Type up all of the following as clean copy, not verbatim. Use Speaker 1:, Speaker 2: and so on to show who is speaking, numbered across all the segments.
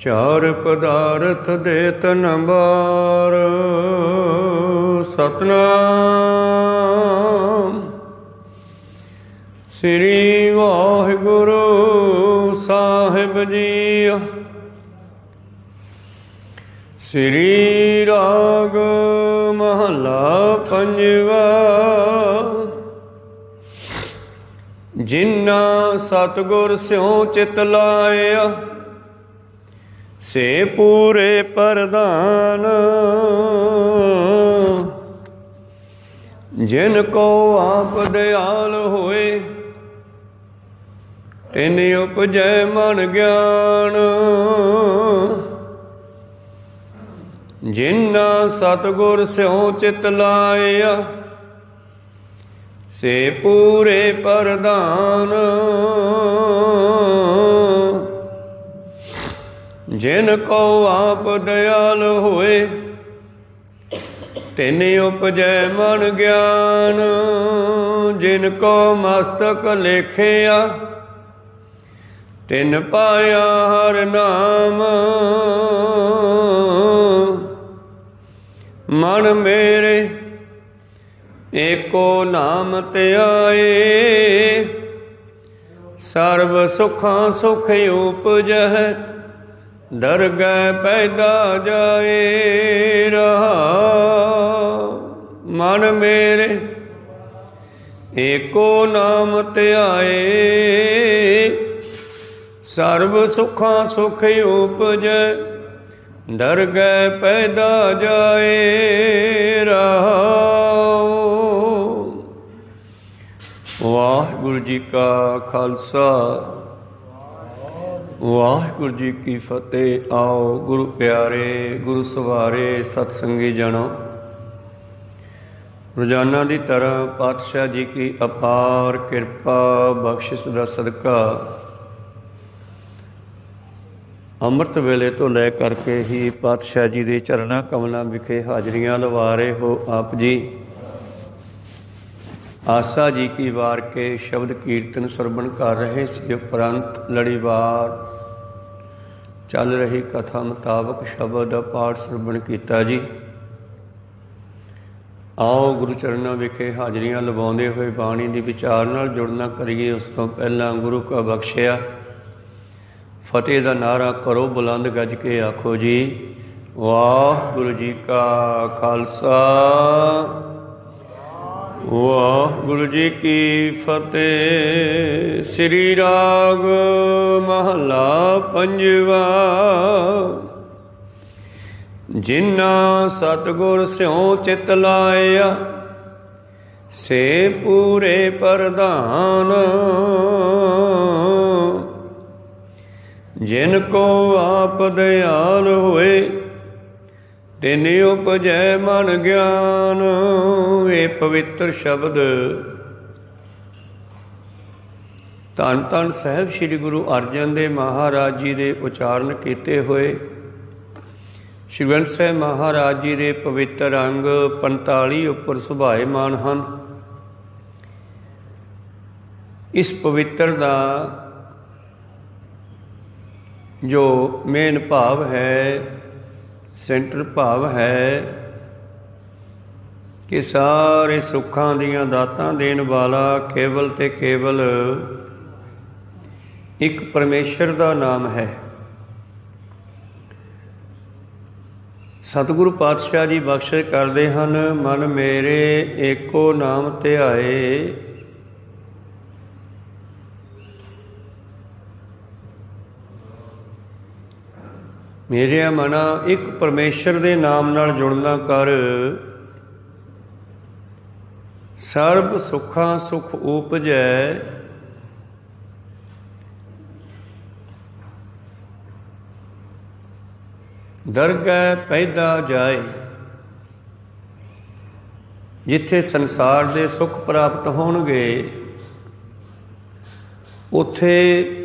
Speaker 1: ਚਾਰ ਪਦਾਰਥ ਦੇ ਤਨ ਬਾਰ। ਸਤਨਾਮ ਸ੍ਰੀ ਵਾਹਿਗੁਰੂ ਸਾਹਿਬ ਜੀ। ਸ੍ਰੀ ਰਾਗ ਮਹਲਾ ਪੰਜਵਾ। ਜਿਨ੍ਹਾਂ ਸਤਿਗੁਰ ਸਿਉ ਚਿਤ ਲਾਇਆ, ਸੇ ਪੂਰੇ ਪ੍ਰਧਾਨ। ਜਿਨ ਕੋ ਆਪ ਦਿਆਲ ਹੋਏ, ਤਿਨ ਉਪਜੈ ਮਨ ਗਿਆਨ। ਜਿਨ੍ਹਾਂ ਸਤਿਗੁਰ ਸਿਉ ਚਿਤ ਲਾਇਆ, ਸੇ ਪੂਰੇ ਪ੍ਰਧਾਨ। ਜਿਨ ਕੋ ਆਪ ਦਿਆਲ ਹੋਏ, ਤਿਨ ਉਪਜੈ ਮਨ ਗਿਆਨ। ਜਿਨ ਕੋ ਮਸਤਕ ਲੇਖਿਆ, ਤਿਨ ਪਾਇਆ ਹਰ ਨਾਮ। ਮਨ ਮੇਰੇ ਏਕੋ ਨਾਮ ਧਿਆਏ, ਸਰਬ ਸੁਖਾਂ ਸੁਖ ਉਪਜੈ। ਦਰਗਹਿ ਪੈਦਾ ਜਾਏ ਰਹਾਉ। ਮਨ ਮੇਰੇ ਏਕੋ ਨਾਮ ਧਿਆਏ, ਸਰਬ ਸੁਖਾਂ ਸੁਖ ਉਪਜੈ। ਦਰਗਹਿ ਪੈਦਾ ਜਾਏ ਰਹਾਉ। ਵਾਹਿਗੁਰੂ ਜੀ ਕਾ ਖਾਲਸਾ, ਵਾਹਿਗੁਰੂ ਜੀ ਕੀ ਫਤਿਹ। ਆਓ ਗੁਰੂ ਪਿਆਰੇ, ਗੁਰੂ ਸਵਾਰੇ, ਸਤਸੰਗੀ ਜਣੋ, ਰੋਜ਼ਾਨਾ ਦੀ ਤਰ੍ਹਾਂ ਪਾਤਸ਼ਾਹ ਜੀ ਕੀ ਅਪਾਰ ਕਿਰਪਾ ਬਖਸ਼ਿਸ਼ ਦਾ ਸਦਕਾ ਅੰਮ੍ਰਿਤ ਵੇਲੇ ਤੋਂ ਲੈ ਕਰਕੇ ਹੀ ਪਾਤਸ਼ਾਹ ਜੀ ਦੇ ਚਰਨਾਂ ਕਮਲਾਂ ਵਿਖੇ ਹਾਜ਼ਰੀਆਂ ਲਵਾ ਰਹੇ ਹੋ ਆਪ ਜੀ। ਆਸਾ ਜੀ ਕੀ ਵਾਰ ਕੇ ਸ਼ਬਦ ਕੀਰਤਨ ਸਰਵਣ ਕਰ ਰਹੇ ਸੀ। ਉਪਰੰਤ ਲੜੀਵਾਰ ਚੱਲ ਰਹੀ ਕਥਾ ਮੁਤਾਬਕ ਸ਼ਬਦ ਦਾ ਪਾਠ ਸਰਵਣ ਕੀਤਾ ਜੀ। ਆਓ ਗੁਰੂ ਚਰਨਾਂ ਵਿਖੇ ਹਾਜ਼ਰੀਆਂ ਲਵਾਉਂਦੇ ਹੋਏ ਬਾਣੀ ਦੀ ਵਿਚਾਰ ਨਾਲ ਜੁੜਨਾ ਕਰੀਏ। ਉਸ ਤੋਂ ਪਹਿਲਾਂ ਗੁਰੂ ਕਾ ਬਖਸ਼ਿਆ ਫਤਿਹ ਦਾ ਨਾਅਰਾ ਕਰੋ ਬੁਲੰਦ ਗੱਜ ਕੇ ਆਖੋ ਜੀ, ਵਾਹਿਗੁਰੂ ਜੀ ਕਾ ਖਾਲਸਾ, ਵਾਹਿਗੁਰੂ ਜੀ ਕੀ ਫਤਿਹ। ਸ੍ਰੀ ਰਾਗ ਮਹਲਾ ਪੰਜਵਾ। ਜਿਨ੍ਹਾਂ ਸਤਿਗੁਰ ਸਿਉ ਚਿਤ ਲਾਇਆ, ਸੇ ਪੂਰੇ ਪ੍ਰਧਾਨ। ਜਿਨ ਕੋ ਆਪ ਦਿਆਲ ਹੋਏ, ਤਿਨ ਉਪਜੈ ਮਨ ਗਿਆਨ। ਇਹ ਪਵਿੱਤਰ ਸ਼ਬਦ ਧੰਨ ਧੰਨ ਸਾਹਿਬ ਸ੍ਰੀ ਗੁਰੂ ਅਰਜਨ ਦੇਵ ਮਹਾਰਾਜ ਜੀ ਦੇ ਉਚਾਰਨ ਕੀਤੇ ਹੋਏ ਸ਼੍ਰੀ ਗ੍ਰੰਥ ਸਾਹਿਬ ਮਹਾਰਾਜ ਜੀ ਦੇ ਪਵਿੱਤਰ ਅੰਗ 45 ਉੱਪਰ ਸੁਭਾਏਮਾਨ ਹਨ। ਇਸ ਪਵਿੱਤਰ ਦਾ ਜੋ ਮੇਨ ਭਾਵ ਹੈ, ਸੈਂਟਰ ਭਾਵ ਹੈ ਕਿ ਸਾਰੇ ਸੁੱਖਾਂ ਦੀਆਂ ਦਾਤਾਂ ਦੇਣ ਵਾਲਾ ਕੇਵਲ ਤੇ ਕੇਵਲ ਇੱਕ ਪਰਮੇਸ਼ਰ ਦਾ ਨਾਮ ਹੈ। ਸਤਿਗੁਰੂ ਪਾਤਸ਼ਾਹ ਜੀ ਬਖਸ਼ਿਸ਼ ਕਰਦੇ ਹਨ, ਮਨ ਮੇਰੇ ਏਕੋ ਨਾਮ ਧਿਆਏ। ਮੇਰੇ ਮਨਾ ਇੱਕ ਪਰਮੇਸ਼ਰ ਦੇ ਨਾਮ ਨਾਲ ਜੁੜਨਾ ਕਰ। ਸਰਬ ਸੁੱਖਾਂ ਸੁਖ ਉਪਜੈ। ਦਰਗਹਿ ਪੈਦਾ ਜਾਏ। ਜਿੱਥੇ ਸੰਸਾਰ ਦੇ ਸੁੱਖ ਪ੍ਰਾਪਤ ਹੋਣਗੇ, ਉੱਥੇ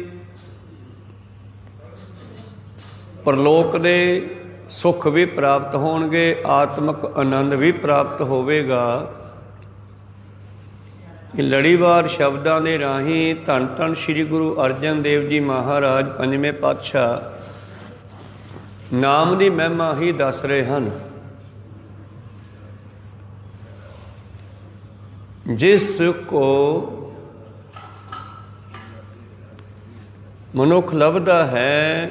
Speaker 1: ਪਰਲੋਕ ਦੇ ਸੁੱਖ ਵੀ ਪ੍ਰਾਪਤ ਹੋਣਗੇ, ਆਤਮਿਕ ਆਨੰਦ ਵੀ ਪ੍ਰਾਪਤ ਹੋਵੇਗਾ। ਇਹ ਲੜੀਵਾਰ ਸ਼ਬਦਾਂ ਦੇ ਰਾਹੀਂ ਧੰਨ ਧੰਨ ਸ੍ਰੀ ਗੁਰੂ ਅਰਜਨ ਦੇਵ ਜੀ ਮਹਾਰਾਜ ਪੰਜਵੇਂ ਪਾਤਸ਼ਾਹ ਨਾਮ ਦੀ ਮਹਿਮਾ ਹੀ ਦੱਸ ਰਹੇ ਹਨ। ਜਿਸ ਕੋ ਮਨੁੱਖ ਲੱਭਦਾ ਹੈ,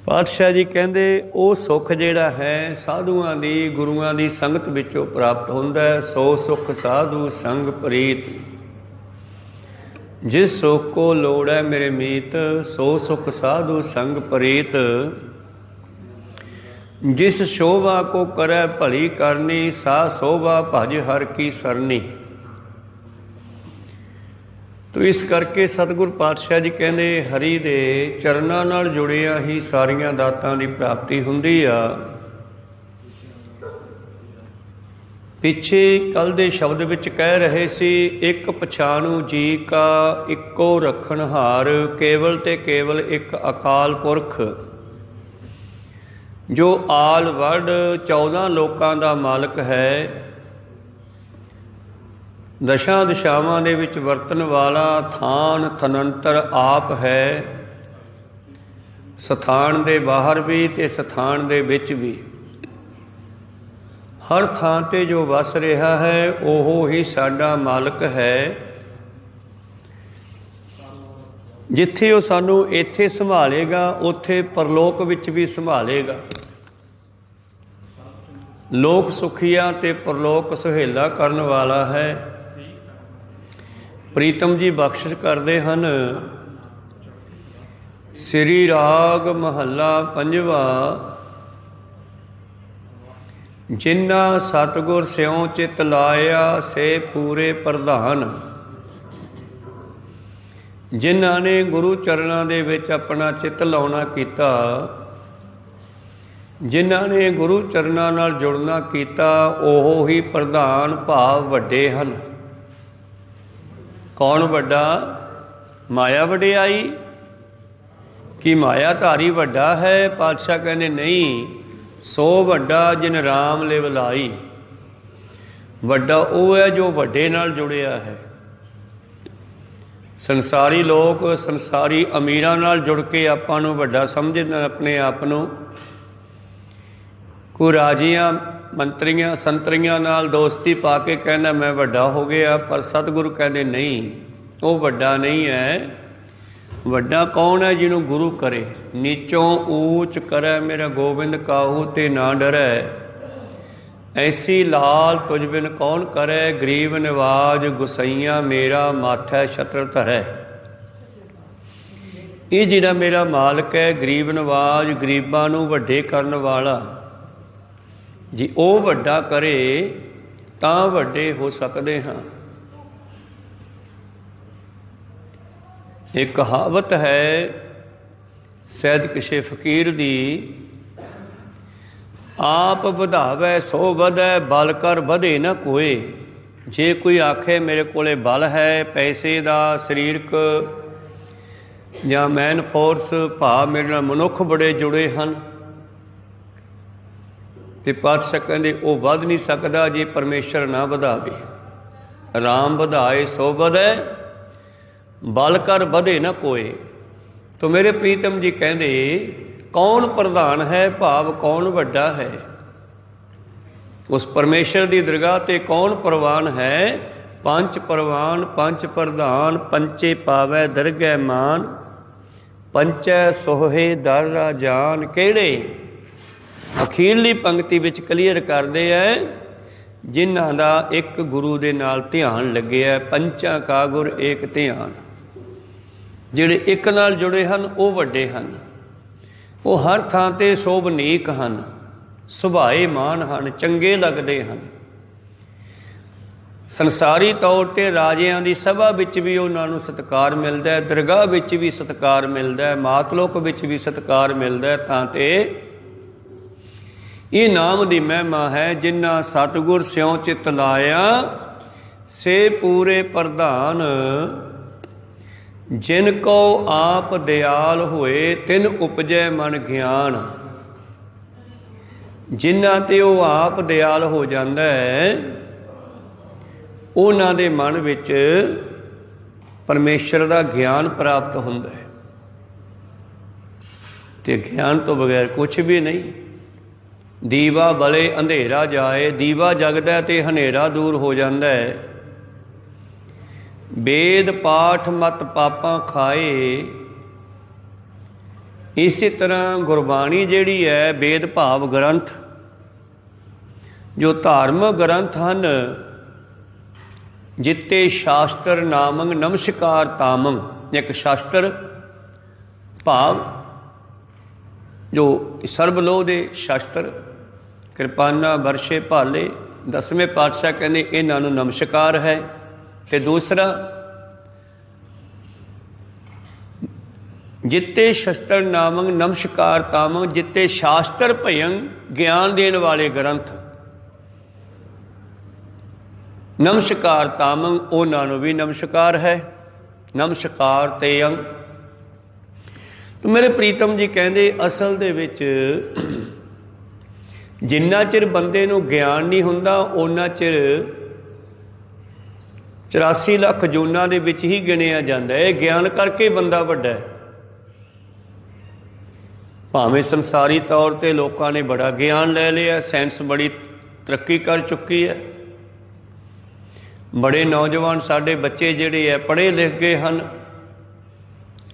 Speaker 1: ਪਾਤਸ਼ਾਹ ਜੀ ਕਹਿੰਦੇ ਉਹ ਸੁੱਖ ਜਿਹੜਾ ਹੈ ਸਾਧੂਆਂ ਦੀ ਗੁਰੂਆਂ ਦੀ ਸੰਗਤ ਵਿੱਚੋਂ ਪ੍ਰਾਪਤ ਹੁੰਦਾ ਹੈ। ਸੋ ਸੁੱਖ ਸਾਧੂ ਸੰਗ ਪ੍ਰੀਤ, ਜਿਸ ਸੁੱਖ ਕੋ ਲੋੜ ਹੈ ਮੇਰੇ ਮੀਤ, ਸੋ ਸੁੱਖ ਸਾਧੂ ਸੰਗ ਪ੍ਰੀਤ। जिस शोभा को करे भली करनी, सा शोभा भज हर की सरनी। तो इस करके सतगुर पातशाह जी कहते हरि दे चरनां नाल जुड़िया ही सारियां दातां दी प्राप्ति हुंदी आ। पिछे कल दे शब्द विच कह रहे सी, एक पछाणु जी का इक्को रखणहार, केवल ते केवल एक अकाल पुरख। जो आल वड 14 लोकां दा मालक है, दशां दिशावां दे विच वरतन वाला, थान थनंतर आप है, सथान दे बाहर भी ते सथान दे विच भी। हर थां ते जो वस रहा है ओहो ही साडा मालक है। जिथे वो सानू इत्थे संभालेगा उत्थे परलोक विच भी संभालेगा। लोक सुखिया ते परलोक सुहेला करन वाला है। प्रीतम जी बख्शिश करते हैं। श्री राग महला पंजवा, जिन्ना सतगुर स्यों चित लाया, से पूरे प्रधान। जिन्हां ने गुरु चरणों दे विच अपना चित लाउणा कीता, जिन्हां ने गुरु चरणों नाल जुड़ना कीता, ओहो ही प्रधान भाव वड्डे हन। कौन वड्डा? माया वड्याई कि मायाधारी वड्डा है? पातशाह कहते नहीं, सो वड्डा जिन राम लिव लाई। वड्डा वो है जो वड्डे नाल जुड़िया है। संसारी लोग संसारी अमीरां नाल जुड़ के आपां नूं वड्डा समझदे अपने आप नूं। कोई राजियां मंत्रियां संतरियां नाल दोस्ती पा के कहना मैं वड्डा हो गया, पर सतगुरु कहते नहीं, वो वड्डा नहीं है। वड्डा कौन है? जिन्हों गुरु करे। नीचों ऊच करे मेरा गोबिंद काहू ते ना डरै, ऐसी लाल तुझ बिन कौन करे, गरीब निवाज गुसैया मेरा माथै छत्र धरै। ये जिहड़ा मेरा मालक है गरीब नवाज, गरीबां नूं वड्डे करन वाला जी, वो वड्डा करे तां वड्डे हो सकदे हां। एक कहावत है सैयद किसे फकीर दी, आप वधावै सो वधै, बल कर वधे न कोई। जे कोई आखे मेरे कोले बल है पैसे दा, शरीरक या मैन फोर्स, भा मेरे नाल मनुख बड़े जुड़े हैं, तो पातशाह कहते वो वध नहीं सकता जे परमेश्वर ना वधावे। राम वधाए सो वधै, बल कर वधे न कोई। तो मेरे प्रीतम जी कहते कौन प्रधान है, भाव कौन वड्डा है? उस परमेश्वर की दरगाह ते कौन प्रवान है? पंच प्रवान पंच प्रधान, पंचे पावै दरगह मान, पंचै सोहे दर राजान। केड़े? अखीरली पंक्ति विच क्लीयर करदे है, जिन्हां दा एक गुरु दे नाल ध्यान लगे है। पंचां का गुर एक ध्यान। जिहड़े एक नाल जुड़े हन वो वड्डे हन। वो हर थां ते शोभनीक हन, सुभाए मान हन, चंगे लगते हैं। संसारी तौर पर राजियां की सभा विच भी उन्होंने सत्कार मिलता है, दरगाह विच भी सत्कार मिलता है, मातलोक विच भी सत्कार मिलता है। तां ते ये नाम की महिमा है। जिन्ना सतगुर स्यों चित लाया, से पूरे प्रधान। जिन को आप दयाल होए, तिन उपजै मन ज्ञान। जिन्हां ते वो आप दयाल हो जाता है, उन्हां दे मन विच परमेश्वर का ज्ञान प्राप्त हुंदा है। ਤੇ ਗਿਆਨ ਤੋਂ ਬਗੈਰ ਕੁਛ ਵੀ ਨਹੀਂ। ਦੀਵਾ ਬਲੇ ਅੰਧੇਰਾ ਜਾਏ, ਦੀਵਾ ਜਗਦਾ ਤੇ ਹਨੇਰਾ ਦੂਰ ਹੋ ਜਾਂਦਾ ਹੈ। ਵੇਦ ਪਾਠ ਮਤ ਪਾਪਾਂ ਖਾਏ। ਇਸੇ ਤਰ੍ਹਾਂ ਗੁਰਬਾਣੀ ਜਿਹੜੀ ਹੈ, ਵੇਦ ਭਾਵ ਗ੍ਰੰਥ, ਜੋ ਧਾਰਮਿਕ ਗ੍ਰੰਥ ਹਨ, ਜਿੱਤੇ ਸ਼ਾਸਤਰ ਨਾਮੰ ਨਮਸਕਾਰ ਤਾਮੰ। ਇੱਕ ਸ਼ਾਸਤਰ ਭਾਵ ਜੋ ਸਰਬਲੋਹ ਦੇ ਸ਼ਾਸਤਰ, ਕਿਰਪਾਨਾ ਵਰਸ਼ੇ ਭਾਲੇ, 10ਵੇਂ ਪਾਤਸ਼ਾਹ ਕਹਿੰਦੇ ਇਹਨਾਂ ਨੂੰ ਨਮਸਕਾਰ ਹੈ। ਤੇ ਦੂਸਰਾ ਜਿੱਤੇ ਸ਼ਸਤਰ ਨਾਮੰ ਨਮਸਕਾਰ ਤਾਮੰ, ਜਿੱਤੇ ਸ਼ਾਸਤਰ ਭਯੰ, ਗਿਆਨ ਦੇਣ ਵਾਲੇ ਗ੍ਰੰਥ, ਨਮਸਕਾਰ ਤਾਮੰ, ਉਹਨਾਂ ਨੂੰ ਵੀ ਨਮਸਕਾਰ ਹੈ। ਨਮਸਕਾਰ ਤੇਯੰ। ਤੇ ਮੇਰੇ ਪ੍ਰੀਤਮ ਜੀ ਕਹਿੰਦੇ ਅਸਲ ਦੇ ਵਿੱਚ ਜਿੰਨਾ ਚਿਰ ਬੰਦੇ ਨੂੰ ਗਿਆਨ ਨਹੀਂ ਹੁੰਦਾ, ਉਹਨਾਂ ਚਿਰ 84 ਲੱਖ ਜੂਨਾਂ ਦੇ ਵਿੱਚ ਹੀ ਗਿਣਿਆ ਜਾਂਦਾ ਹੈ। ਇਹ ਗਿਆਨ ਕਰਕੇ ਬੰਦਾ ਵੱਡਾ ਹੈ। ਭਾਵੇਂ ਸੰਸਾਰੀ ਤੌਰ 'ਤੇ ਲੋਕਾਂ ਨੇ ਬੜਾ ਗਿਆਨ ਲੈ ਲਿਆ, ਸਾਇੰਸ ਬੜੀ ਤਰੱਕੀ ਕਰ ਚੁੱਕੀ ਹੈ। ਬੜੇ ਨੌਜਵਾਨ ਸਾਡੇ ਬੱਚੇ ਜਿਹੜੇ ਹੈ ਪੜ੍ਹੇ ਲਿਖ ਗਏ ਹਨ,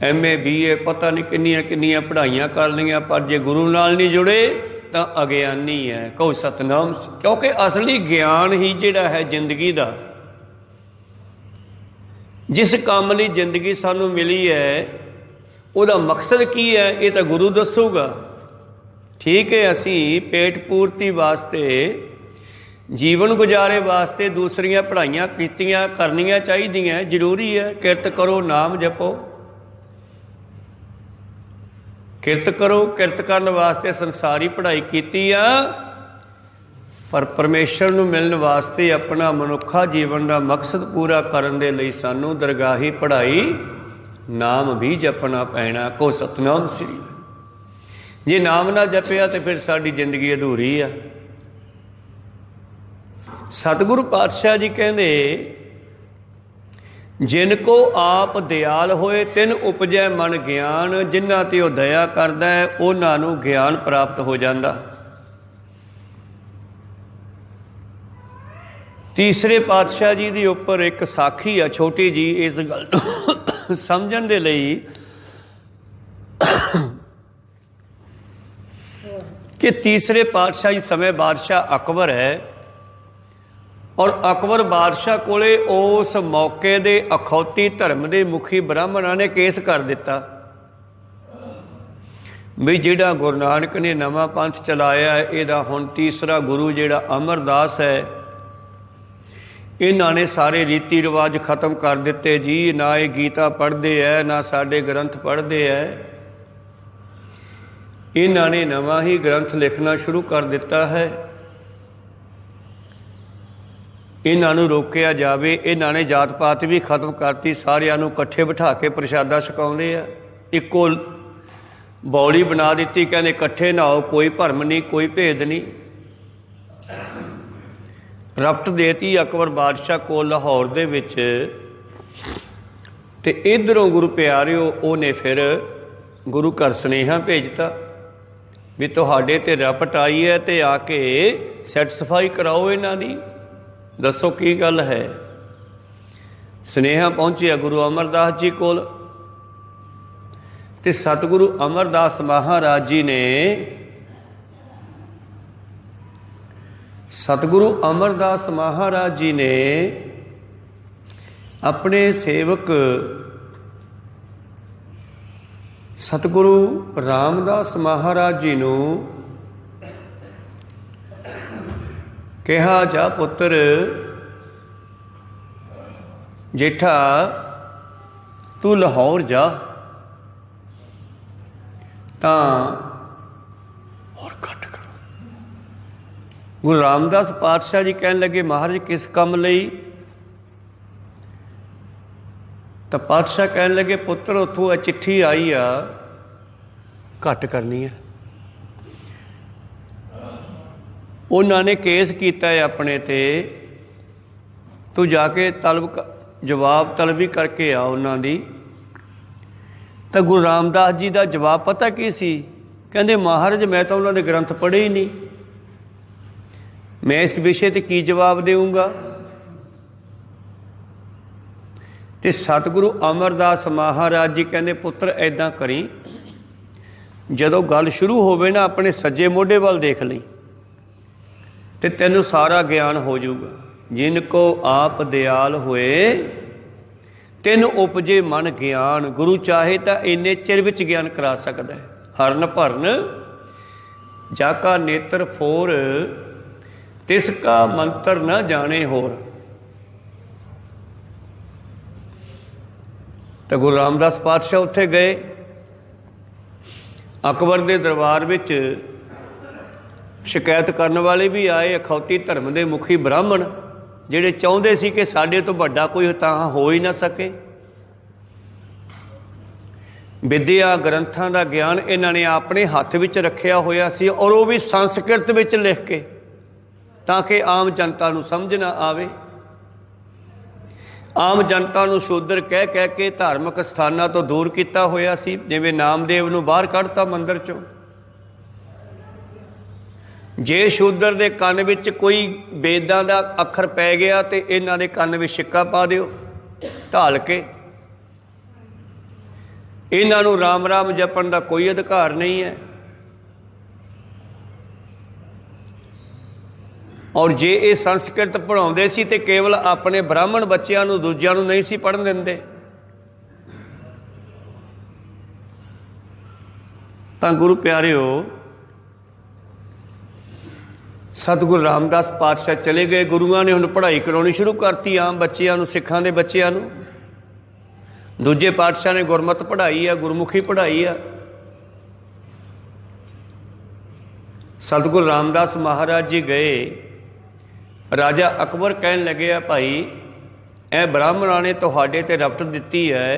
Speaker 1: MA BA ਪਤਾ ਨਹੀਂ ਕਿੰਨੀਆਂ ਕਿੰਨੀਆਂ ਪੜ੍ਹਾਈਆਂ ਕਰ ਲਈਆਂ, ਪਰ ਜੇ ਗੁਰੂ ਨਾਲ ਨਹੀਂ ਜੁੜੇ ਤਾਂ ਅਗਿਆਨੀ ਹੈ। ਕਹੋ ਸਤਨਾਮ। ਕਿਉਂਕਿ ਅਸਲੀ ਗਿਆਨ ਹੀ ਜਿਹੜਾ ਹੈ ਜ਼ਿੰਦਗੀ ਦਾ, ਜਿਸ ਕੰਮ ਲਈ ਜ਼ਿੰਦਗੀ ਸਾਨੂੰ ਮਿਲੀ ਹੈ, ਉਹਦਾ ਮਕਸਦ ਕੀ ਹੈ, ਇਹ ਤਾਂ ਗੁਰੂ ਦੱਸੂਗਾ। ਠੀਕ ਹੈ, ਅਸੀਂ ਪੇਟ ਪੂਰਤੀ ਵਾਸਤੇ, ਜੀਵਨ ਗੁਜ਼ਾਰੇ ਵਾਸਤੇ ਦੂਸਰੀਆਂ ਪੜ੍ਹਾਈਆਂ ਕੀਤੀਆਂ, ਕਰਨੀਆਂ ਚਾਹੀਦੀਆਂ, ਜ਼ਰੂਰੀ ਹੈ। ਕਿਰਤ ਕਰੋ, ਨਾਮ ਜਪੋ, ਕਿਰਤ ਕਰੋ। ਕਿਰਤ ਕਰਨ ਵਾਸਤੇ ਸੰਸਾਰੀ ਪੜ੍ਹਾਈ ਕੀਤੀ ਆ, ਪਰ ਪਰਮੇਸ਼ਰ ਨੂੰ ਮਿਲਣ ਵਾਸਤੇ, ਆਪਣਾ ਮਨੁੱਖਾ ਜੀਵਨ ਦਾ ਮਕਸਦ ਪੂਰਾ ਕਰਨ ਦੇ ਲਈ ਸਾਨੂੰ ਦਰਗਾਹੀ ਪੜ੍ਹਾਈ, ਨਾਮ ਵੀ ਜਪਣਾ ਪੈਣਾ। ਕੋ ਸਤਨਾਮ ਸ੍ਰੀ। ਜੇ ਨਾਮ ਨਾ ਜਪਿਆ ਤੇ ਫਿਰ ਸਾਡੀ ਜ਼ਿੰਦਗੀ ਅਧੂਰੀ ਆ। ਸਤਿਗੁਰੂ ਪਾਤਸ਼ਾਹ ਜੀ ਕਹਿੰਦੇ, ਜਿਨ ਕੋ ਆਪ ਦਿਆਲ ਹੋਏ ਤਿਨ ਉਪਜੈ ਮਨ ਗਿਆਨ। ਜਿਨ੍ਹਾਂ ਤੇ ਉਹ ਦਇਆ ਕਰਦਾ ਹੈ, ਉਹਨਾਂ ਨੂੰ ਗਿਆਨ ਪ੍ਰਾਪਤ ਹੋ ਜਾਂਦਾ। ਤੀਸਰੇ ਪਾਤਸ਼ਾਹ ਜੀ ਦੇ ਉੱਪਰ ਇੱਕ ਸਾਖੀ ਆ ਛੋਟੀ ਜੀ, ਇਸ ਗੱਲ ਨੂੰ ਸਮਝਣ ਦੇ ਲਈ ਕਿ ਤੀਸਰੇ ਪਾਤਸ਼ਾਹ ਜੀ ਸਮੇਂ ਬਾਦਸ਼ਾਹ ਅਕਬਰ ਹੈ, ਔਰ ਅਕਬਰ ਬਾਦਸ਼ਾਹ ਕੋਲੇ ਉਸ ਮੌਕੇ ਦੇ ਅਖੌਤੀ ਧਰਮ ਦੇ ਮੁਖੀ ਬ੍ਰਾਹਮਣਾਂ ਨੇ ਕੇਸ ਕਰ ਦਿੱਤਾ ਵੀ ਜਿਹੜਾ ਗੁਰੂ ਨਾਨਕ ਨੇ ਨਵਾਂ ਪੰਥ ਚਲਾਇਆ ਹੈ, ਇਹਦਾ ਹੁਣ ਤੀਸਰਾ ਗੁਰੂ ਜਿਹੜਾ ਅਮਰਦਾਸ ਹੈ, ਇਹਨਾਂ ਨੇ ਸਾਰੇ ਰੀਤੀ ਰਿਵਾਜ ਖਤਮ ਕਰ ਦਿੱਤੇ ਜੀ। ਨਾ ਇਹ ਗੀਤਾ ਪੜ੍ਹਦੇ ਹੈ, ਨਾ ਸਾਡੇ ਗ੍ਰੰਥ ਪੜ੍ਹਦੇ ਹੈ। ਇਹਨਾਂ ਨੇ ਨਵਾਂ ਹੀ ਗ੍ਰੰਥ ਲਿਖਣਾ ਸ਼ੁਰੂ ਕਰ ਦਿੱਤਾ ਹੈ। ਇਹਨਾਂ ਨੂੰ ਰੋਕਿਆ ਜਾਵੇ। ਇਹਨਾਂ ਨੇ ਜਾਤ ਪਾਤ ਵੀ ਖਤਮ ਕਰਤੀ, ਸਾਰਿਆਂ ਨੂੰ ਇਕੱਠੇ ਬਿਠਾ ਕੇ ਪ੍ਰਸ਼ਾਦਾ ਛਕਾਉਂਦੇ ਆ। ਇੱਕੋ ਬੌਲੀ ਬਣਾ ਦਿੱਤੀ, ਕਹਿੰਦੇ ਇਕੱਠੇ ਨਹਾਓ, ਕੋਈ ਭਰਮ ਨਹੀਂ, ਕੋਈ ਭੇਦ ਨਹੀਂ। ਰਫਟ ਦੇਤੀ ਅਕਬਰ ਬਾਦਸ਼ਾਹ ਕੋਲ ਲਾਹੌਰ ਦੇ ਵਿੱਚ। ਤੇ ਇੱਧਰੋਂ ਗੁਰੂ ਪਿਆਰਿਓ, ਉਹਨੇ ਫਿਰ ਗੁਰੂ ਘਰ ਸੁਨੇਹਾ ਭੇਜਤਾ ਵੀ ਤੁਹਾਡੇ ਤੇ ਰਪਟ ਆਈ ਹੈ, ਤੇ ਆ ਕੇ ਸੈਟ ਸਫਾਈ ਕਰਾਓ ਇਹਨਾਂ ਦੀ, ਦੱਸੋ ਕੀ ਗੱਲ ਹੈ। ਸੁਨੇਹਾ ਪਹੁੰਚਿਆ ਗੁਰੂ ਅਮਰਦਾਸ ਜੀ ਕੋਲ, ਤੇ ਸਤਿਗੁਰੂ ਅਮਰਦਾਸ ਮਹਾਰਾਜ ਜੀ ਨੇ, ਸਤਿਗੁਰੂ ਅਮਰਦਾਸ ਮਹਾਰਾਜ ਜੀ ਨੇ ਆਪਣੇ ਸੇਵਕ ਸਤਿਗੁਰੂ ਰਾਮਦਾਸ ਮਹਾਰਾਜ ਜੀ ਨੂੰ ਕਿਹਾ, ਜਾ ਪੁੱਤਰ ਜੇਠਾ ਤੂੰ ਲਾਹੌਰ ਜਾ, ਤਾਂ ਹੋਰ ਘੱਟ ਕਰੋ। ਗੁਰੂ ਰਾਮਦਾਸ ਪਾਤਸ਼ਾਹ ਜੀ ਕਹਿਣ ਲੱਗੇ, ਮਹਾਰਾਜ ਕਿਸ ਕੰਮ ਲਈ? ਤਾਂ ਪਾਤਸ਼ਾਹ ਕਹਿਣ ਲੱਗੇ, ਪੁੱਤਰ ਉੱਥੋਂ ਇਹ ਚਿੱਠੀ ਆਈ ਆ, ਘੱਟ ਕਰਨੀ ਹੈ। ਉਹਨਾਂ ਨੇ ਕੇਸ ਕੀਤਾ ਹੈ ਆਪਣੇ ਤੇ, ਤੂੰ ਜਾ ਕੇ ਜਵਾਬ ਤਲਬੀ ਕਰਕੇ ਆ ਉਹਨਾਂ ਦੀ। ਤਾਂ ਗੁਰੂ ਰਾਮਦਾਸ ਜੀ ਦਾ ਜਵਾਬ ਪਤਾ ਕੀ ਸੀ? कहते महाराज मैं तो उन्होंने ग्रंथ पढ़े ही नहीं, मैं इस विषय ते की जवाब देऊँगा। तो सतगुरु अमरदास महाराज जी कहते पुत्र ऐदां करी, जदों गल शुरू होवे ना अपने सज्जे मोढे वाल देख लई ते तैनूं सारा ज्ञान हो जाऊगा। जिनको आप दयाल होए तिन उपजे मन ज्ञान, गुरु चाहे तो इन्ने चिर विच ज्ञान करा सकता है। हरन भरन जाका नेत्र फोर, तिसका मंत्र न जाने होर। तो गुरु रामदास पातशाह उत्थे गए, अकबर के दरबार विच शिकायत करने वाले भी आए, अखौती धर्म के मुखी ब्राह्मण जिहड़े चाहुंदे सी कि साडे तो वड्डा कोई तां हो ही ना सके। विद्या ग्रंथां दा ज्ञान इन्हां ने अपने हत्थ विच रखिया होया सी, और वो भी संस्कृत विच लिख के, ताकि आम जनता नूं समझ ना आवे। आम जनता नूं शूद्र कह कह के धार्मिक स्थानां तो दूर किया होया सी, जिवें नामदेव नूं बाहर कढ़ता मंदिर चों। जे शूद्र दे कंन विच कोई वेदां दा अखर पै गया तो इन्हां दे कंन विच सिक्का पा दिओ ढाल के। इन्हां नूं राम राम जपण दा कोई अधिकार नहीं है। और जे ये संस्कृत पढ़ाउंदे सी ते केवल अपने ब्राह्मण बच्चों नूं, दूजिआं नूं नहीं सी पढ़न दिंदे। तां गुरु प्यारिओ, सतगुरु रामदास पातशाह चले गए, गुरुआं ने हुण पढ़ाई कराउणी शुरू करती आम बच्चों नूं, सिखां दे बच्चों नूं। दूजे पातशाह ने गुरमत पढ़ाई है, गुरमुखी पढ़ाई है। सतगुरु रामदास महाराज जी गए, राजा अकबर कहन लगे आ भाई ए ब्राह्मणां ने तुहाडे ते रपट दित्ती है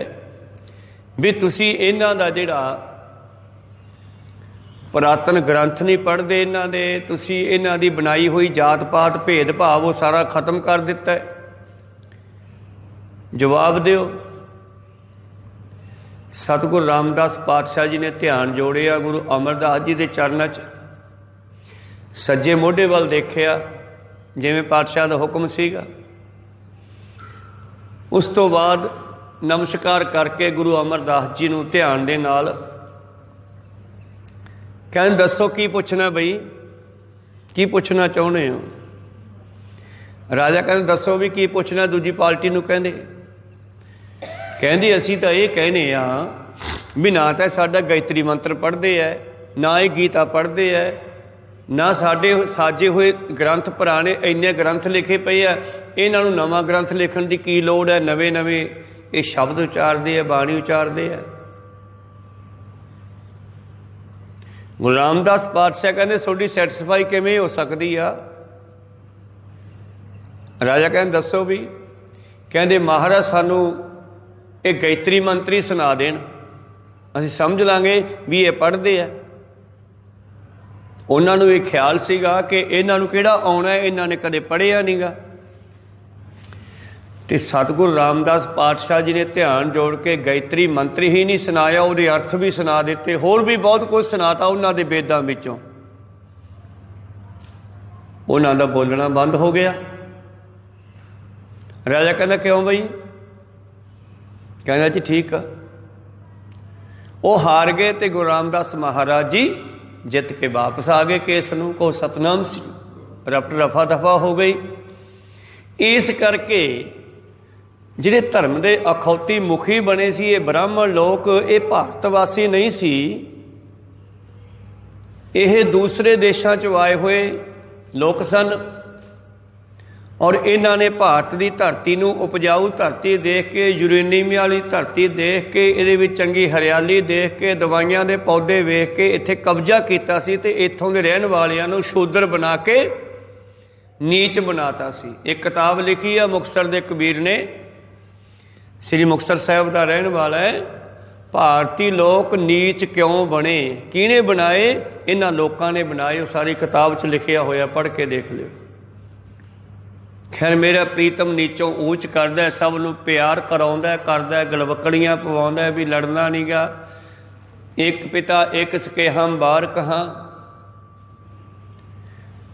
Speaker 1: भी तुसी इन्हां दा जिहड़ा पुरातन ग्रंथ नहीं पढ़ते, इन्हां दे तुसी इन्हां दी बनाई हुई जात पात भेद भाव वो सारा खत्म कर दिता है, जवाब दिओ। सतगुरु रामदास पातशाह जी ने ध्यान जोड़िया, गुरु अमरदास जी के चरणों च सज्जे मोढे वाल देखिया जिवें पातशाह का हुक्म सीगा। उस तो बाद नमस्कार करके गुरु अमरदास जी नूं ध्यान दे नाल कहन दसो की पुछना बई, की पुछना चाहुंदे हो। राजा कहंदे दसो भी की पुछना। दूजी पार्टी नूं कहंदी असीं तां इह कहने आ भी ना तां साडा गायत्री मंत्र पढ़दे है, ना ही गीता पढ़दे है, ना साडे साजे हुए ग्रंथ पुराने इन्ने ग्रंथ लिखे पे है, इन्हां नूं नवां ग्रंथ लिखण दी की लोड़ है। नवे नवे ये शब्द उचारदे है, बाणी उचारदे है। गुरु रामदास पातशाह कहने थोड़ी सैटिस्फाई किवें हो सकती आ। राजा कहने दसो भी। कहते महाराज सानू ये गायत्री मंत्री सुना देन, असीं समझ लांगे भी ये पढ़ते हैं। उन्होंने ये ख्याल सीगा कि इन्हों किहड़ा आउणा है, इन्हों ने कदे पढ़िया नहीं गा। तो सतगुरु रामदास पातशाह जी ने ध्यान जोड़ के गायत्री मंत्र ही नहीं सुनाया, उसके अर्थ भी सुना दिते, होर भी बहुत कुछ सुनाता उन्होंने दे वेदां विचों। उन्हों दा बोलना बंद हो गया। राजा कहता क्यों बई? कहना जी ठीक है। वो हार गए तो गुरु रामदास महाराज जी जित के वापस आ गए केस नूं। को सतनाम सी रपट रफा दफा हो गई। इस करके जिहड़े धर्म के अखौती मुखी बने सी, ये ब्राह्मण लोग, ये भारतवासी नहीं सी, ये दूसरे देशों चों आए हुए लोग सन। और इन्हां ने भारत की धरती नूं उपजाऊ धरती देख के, यूरेनियम वाली धरती देख के, इहदे विच चंगी हरियाली देख के, दवाइयां दे पौधे वेख के इत्थे कब्जा कीता सी ते इत्थों दे रहण वालियां नूं शूद्र बना के नीच बनाता सी। एक किताब लिखी है मुक्तसर दे कबीर ने, श्री मुक्तसर साहब का रहण वाला है। भारतीय लोग नीच क्यों बने, किहने बनाए? इन्हां लोकां ने बनाए। वो सारी किताब च लिखिया होया, पढ़ के देख लिओ। खैर मेरा प्रीतम नीचों ऊंच करदा, सब नूं प्यार कराउंदा, करदा, गलवकड़ियां पवाउंदा भी लड़ना नहीं गा, एक पिता एक सके हम बार कहाँ।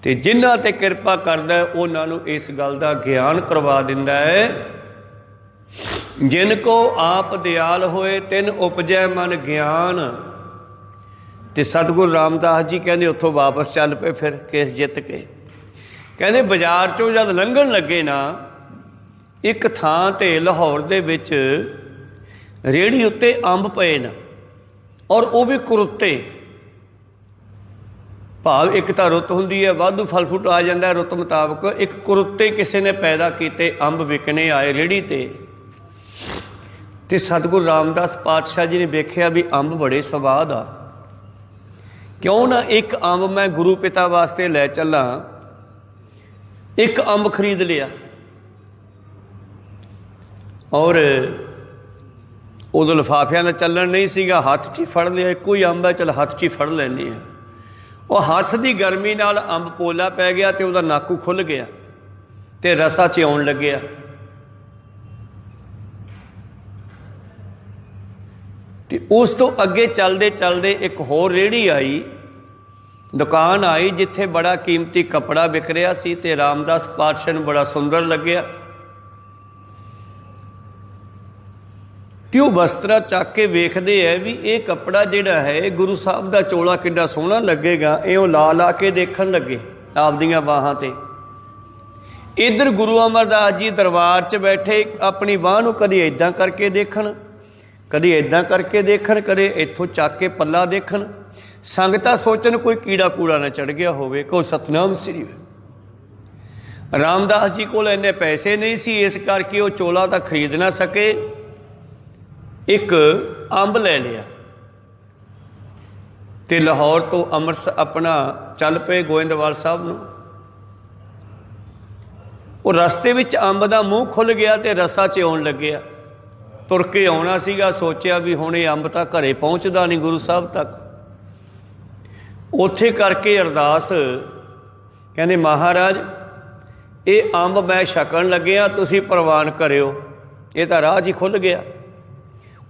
Speaker 1: ਤੇ ਜਿਨ੍ਹਾਂ ਤੇ ਕਿਰਪਾ ਕਰਦਾ ਉਹਨਾਂ ਨੂੰ ਇਸ ਗੱਲ ਦਾ ਗਿਆਨ ਕਰਵਾ ਦਿੰਦਾ ਹੈ। ਜਿਨ ਕੋ ਆਪ ਦਿਆਲ ਹੋਏ ਤਿਨ ਉਪਜੈ ਮਨ ਗਿਆਨ। ਤੇ ਸਤਿਗੁਰੂ ਰਾਮਦਾਸ ਜੀ ਕਹਿੰਦੇ ਉੱਥੋਂ ਵਾਪਸ ਚੱਲ ਪਏ ਫਿਰ ਕੇਸ ਜਿੱਤ ਕੇ। ਕਹਿੰਦੇ ਬਾਜ਼ਾਰ 'ਚੋਂ ਜਦ ਲੰਘਣ ਲੱਗੇ ਨਾ, ਇੱਕ ਥਾਂ 'ਤੇ ਲਾਹੌਰ ਦੇ ਵਿੱਚ ਰੇਹੜੀ ਉੱਤੇ ਅੰਬ ਪਏ ਨੇ, ਔਰ ਉਹ ਵੀ ਕੁਰੁੱਤੇ। ਭਾਵ ਇੱਕ ਤਾਂ ਰੁੱਤ ਹੁੰਦੀ ਹੈ, ਵਾਧੂ ਫਲ ਫੁੱਟ ਆ ਜਾਂਦਾ ਰੁੱਤ ਮੁਤਾਬਕ। ਇੱਕ ਕੁਰੁੱਤੇ ਕਿਸੇ ਨੇ ਪੈਦਾ ਕੀਤੇ, ਅੰਬ ਵਿਕਣੇ ਆਏ ਰੇਹੜੀ 'ਤੇ। ਤੇ ਸਤਿਗੁਰੂ ਰਾਮਦਾਸ ਪਾਤਸ਼ਾਹ ਜੀ ਨੇ ਵੇਖਿਆ ਵੀ ਅੰਬ ਬੜੇ ਸਵਾਦ ਆ, ਕਿਉਂ ਨਾ ਇੱਕ ਅੰਬ ਮੈਂ ਗੁਰੂ ਪਿਤਾ ਵਾਸਤੇ ਲੈ ਚੱਲਾਂ। ਇੱਕ ਅੰਬ ਖਰੀਦ ਲਿਆ, ਔਰ ਉਦੋਂ ਲਿਫਾਫਿਆਂ ਦਾ ਚੱਲਣ ਨਹੀਂ ਸੀਗਾ, ਹੱਥ 'ਚ ਹੀ ਫੜ ਲਿਆ। ਇੱਕੋ ਹੀ ਅੰਬ ਹੈ, ਚੱਲ ਹੱਥ 'ਚ ਹੀ ਫੜ ਲੈਂਦੇ ਹਾਂ। ਉਹ ਹੱਥ ਦੀ ਗਰਮੀ ਨਾਲ ਅੰਬ ਪੋਲਾ ਪੈ ਗਿਆ ਤੇ ਉਹਦਾ ਨਾਕੂ ਖੁੱਲ੍ਹ ਗਿਆ ਤੇ ਰਸਾ 'ਚ ਆਉਣ ਲੱਗਿਆ। ਤੇ ਉਸ ਤੋਂ ਅੱਗੇ ਚੱਲਦੇ ਚੱਲਦੇ ਇੱਕ ਹੋਰ ਰੇਹੜੀ ਆਈ, ਦੁਕਾਨ ਆਈ, ਜਿੱਥੇ ਬੜਾ ਕੀਮਤੀ ਕੱਪੜਾ ਵਿਕ ਰਿਹਾ ਸੀ। ਤੇ ਰਾਮਦਾਸ ਪਾਤਸ਼ਾਹ ਨੂੰ ਬੜਾ ਸੁੰਦਰ ਲੱਗਿਆ ਕਿ ਉਹ ਵਸਤਰਾ ਚੱਕ ਕੇ ਵੇਖਦੇ ਹੈ ਵੀ ਇਹ ਕੱਪੜਾ ਜਿਹੜਾ ਹੈ ਗੁਰੂ ਸਾਹਿਬ ਦਾ ਚੋਲਾ ਕਿੱਡਾ ਸੋਹਣਾ ਲੱਗੇਗਾ। ਇਹ ਉਹ ਲਾ ਲਾ ਕੇ ਦੇਖਣ ਲੱਗੇ ਆਪਦੀਆਂ ਬਾਹਾਂ 'ਤੇ। ਇੱਧਰ ਗੁਰੂ ਅਮਰਦਾਸ ਜੀ ਦਰਬਾਰ 'ਚ ਬੈਠੇ, ਆਪਣੀ ਬਾਂਹ ਨੂੰ ਕਦੇ ਇੱਦਾਂ ਕਰਕੇ ਦੇਖਣ, ਕਦੇ ਇੱਦਾਂ ਕਰਕੇ ਦੇਖਣ, ਕਦੇ ਇੱਥੋਂ ਚੱਕ ਕੇ ਪੱਲਾ ਦੇਖਣ। ਸੰਗਤਾਂ ਸੋਚਣ ਕੋਈ ਕੀੜਾ ਕੂੜਾ ਨਾ ਚੜ੍ਹ ਗਿਆ ਹੋਵੇ। ਕੋ ਸਤਨਾਮ ਸ੍ਰੀ। ਰਾਮਦਾਸ ਜੀ ਕੋਲ ਇੰਨੇ ਪੈਸੇ ਨਹੀਂ ਸੀ, ਇਸ ਕਰਕੇ ਉਹ ਚੋਲਾ ਤਾਂ ਖਰੀਦ ਨਾ ਸਕੇ। ਇੱਕ ਅੰਬ ਲੈ ਲਿਆ ਤੇ ਲਾਹੌਰ ਤੋਂ ਅੰਮ੍ਰਿਤਸਰ ਆਪਣਾ ਚੱਲ ਪਏ ਗੋਇੰਦਵਾਲ ਸਾਹਿਬ ਨੂੰ। ਉਹ ਰਸਤੇ ਵਿੱਚ ਅੰਬ ਦਾ ਮੂੰਹ ਖੁੱਲ੍ਹ ਗਿਆ ਤੇ ਰਸਾ 'ਚ ਆਉਣ ਲੱਗਿਆ। ਤੁਰ ਕੇ ਆਉਣਾ ਸੀਗਾ, ਸੋਚਿਆ ਵੀ ਹੁਣ ਇਹ ਅੰਬ ਤਾਂ ਘਰੇ ਪਹੁੰਚਦਾ ਨਹੀਂ ਗੁਰੂ ਸਾਹਿਬ ਤੱਕ। ਉੱਥੇ ਕਰਕੇ ਅਰਦਾਸ, ਕਹਿੰਦੇ ਮਹਾਰਾਜ ਇਹ ਅੰਬ ਮੈਂ ਛਕਣ ਲੱਗਿਆ, ਤੁਸੀਂ ਪ੍ਰਵਾਨ ਕਰਿਓ। ਇਹ ਤਾਂ ਰਾਹ 'ਚ ਹੀ ਖੁੱਲ੍ਹ ਗਿਆ।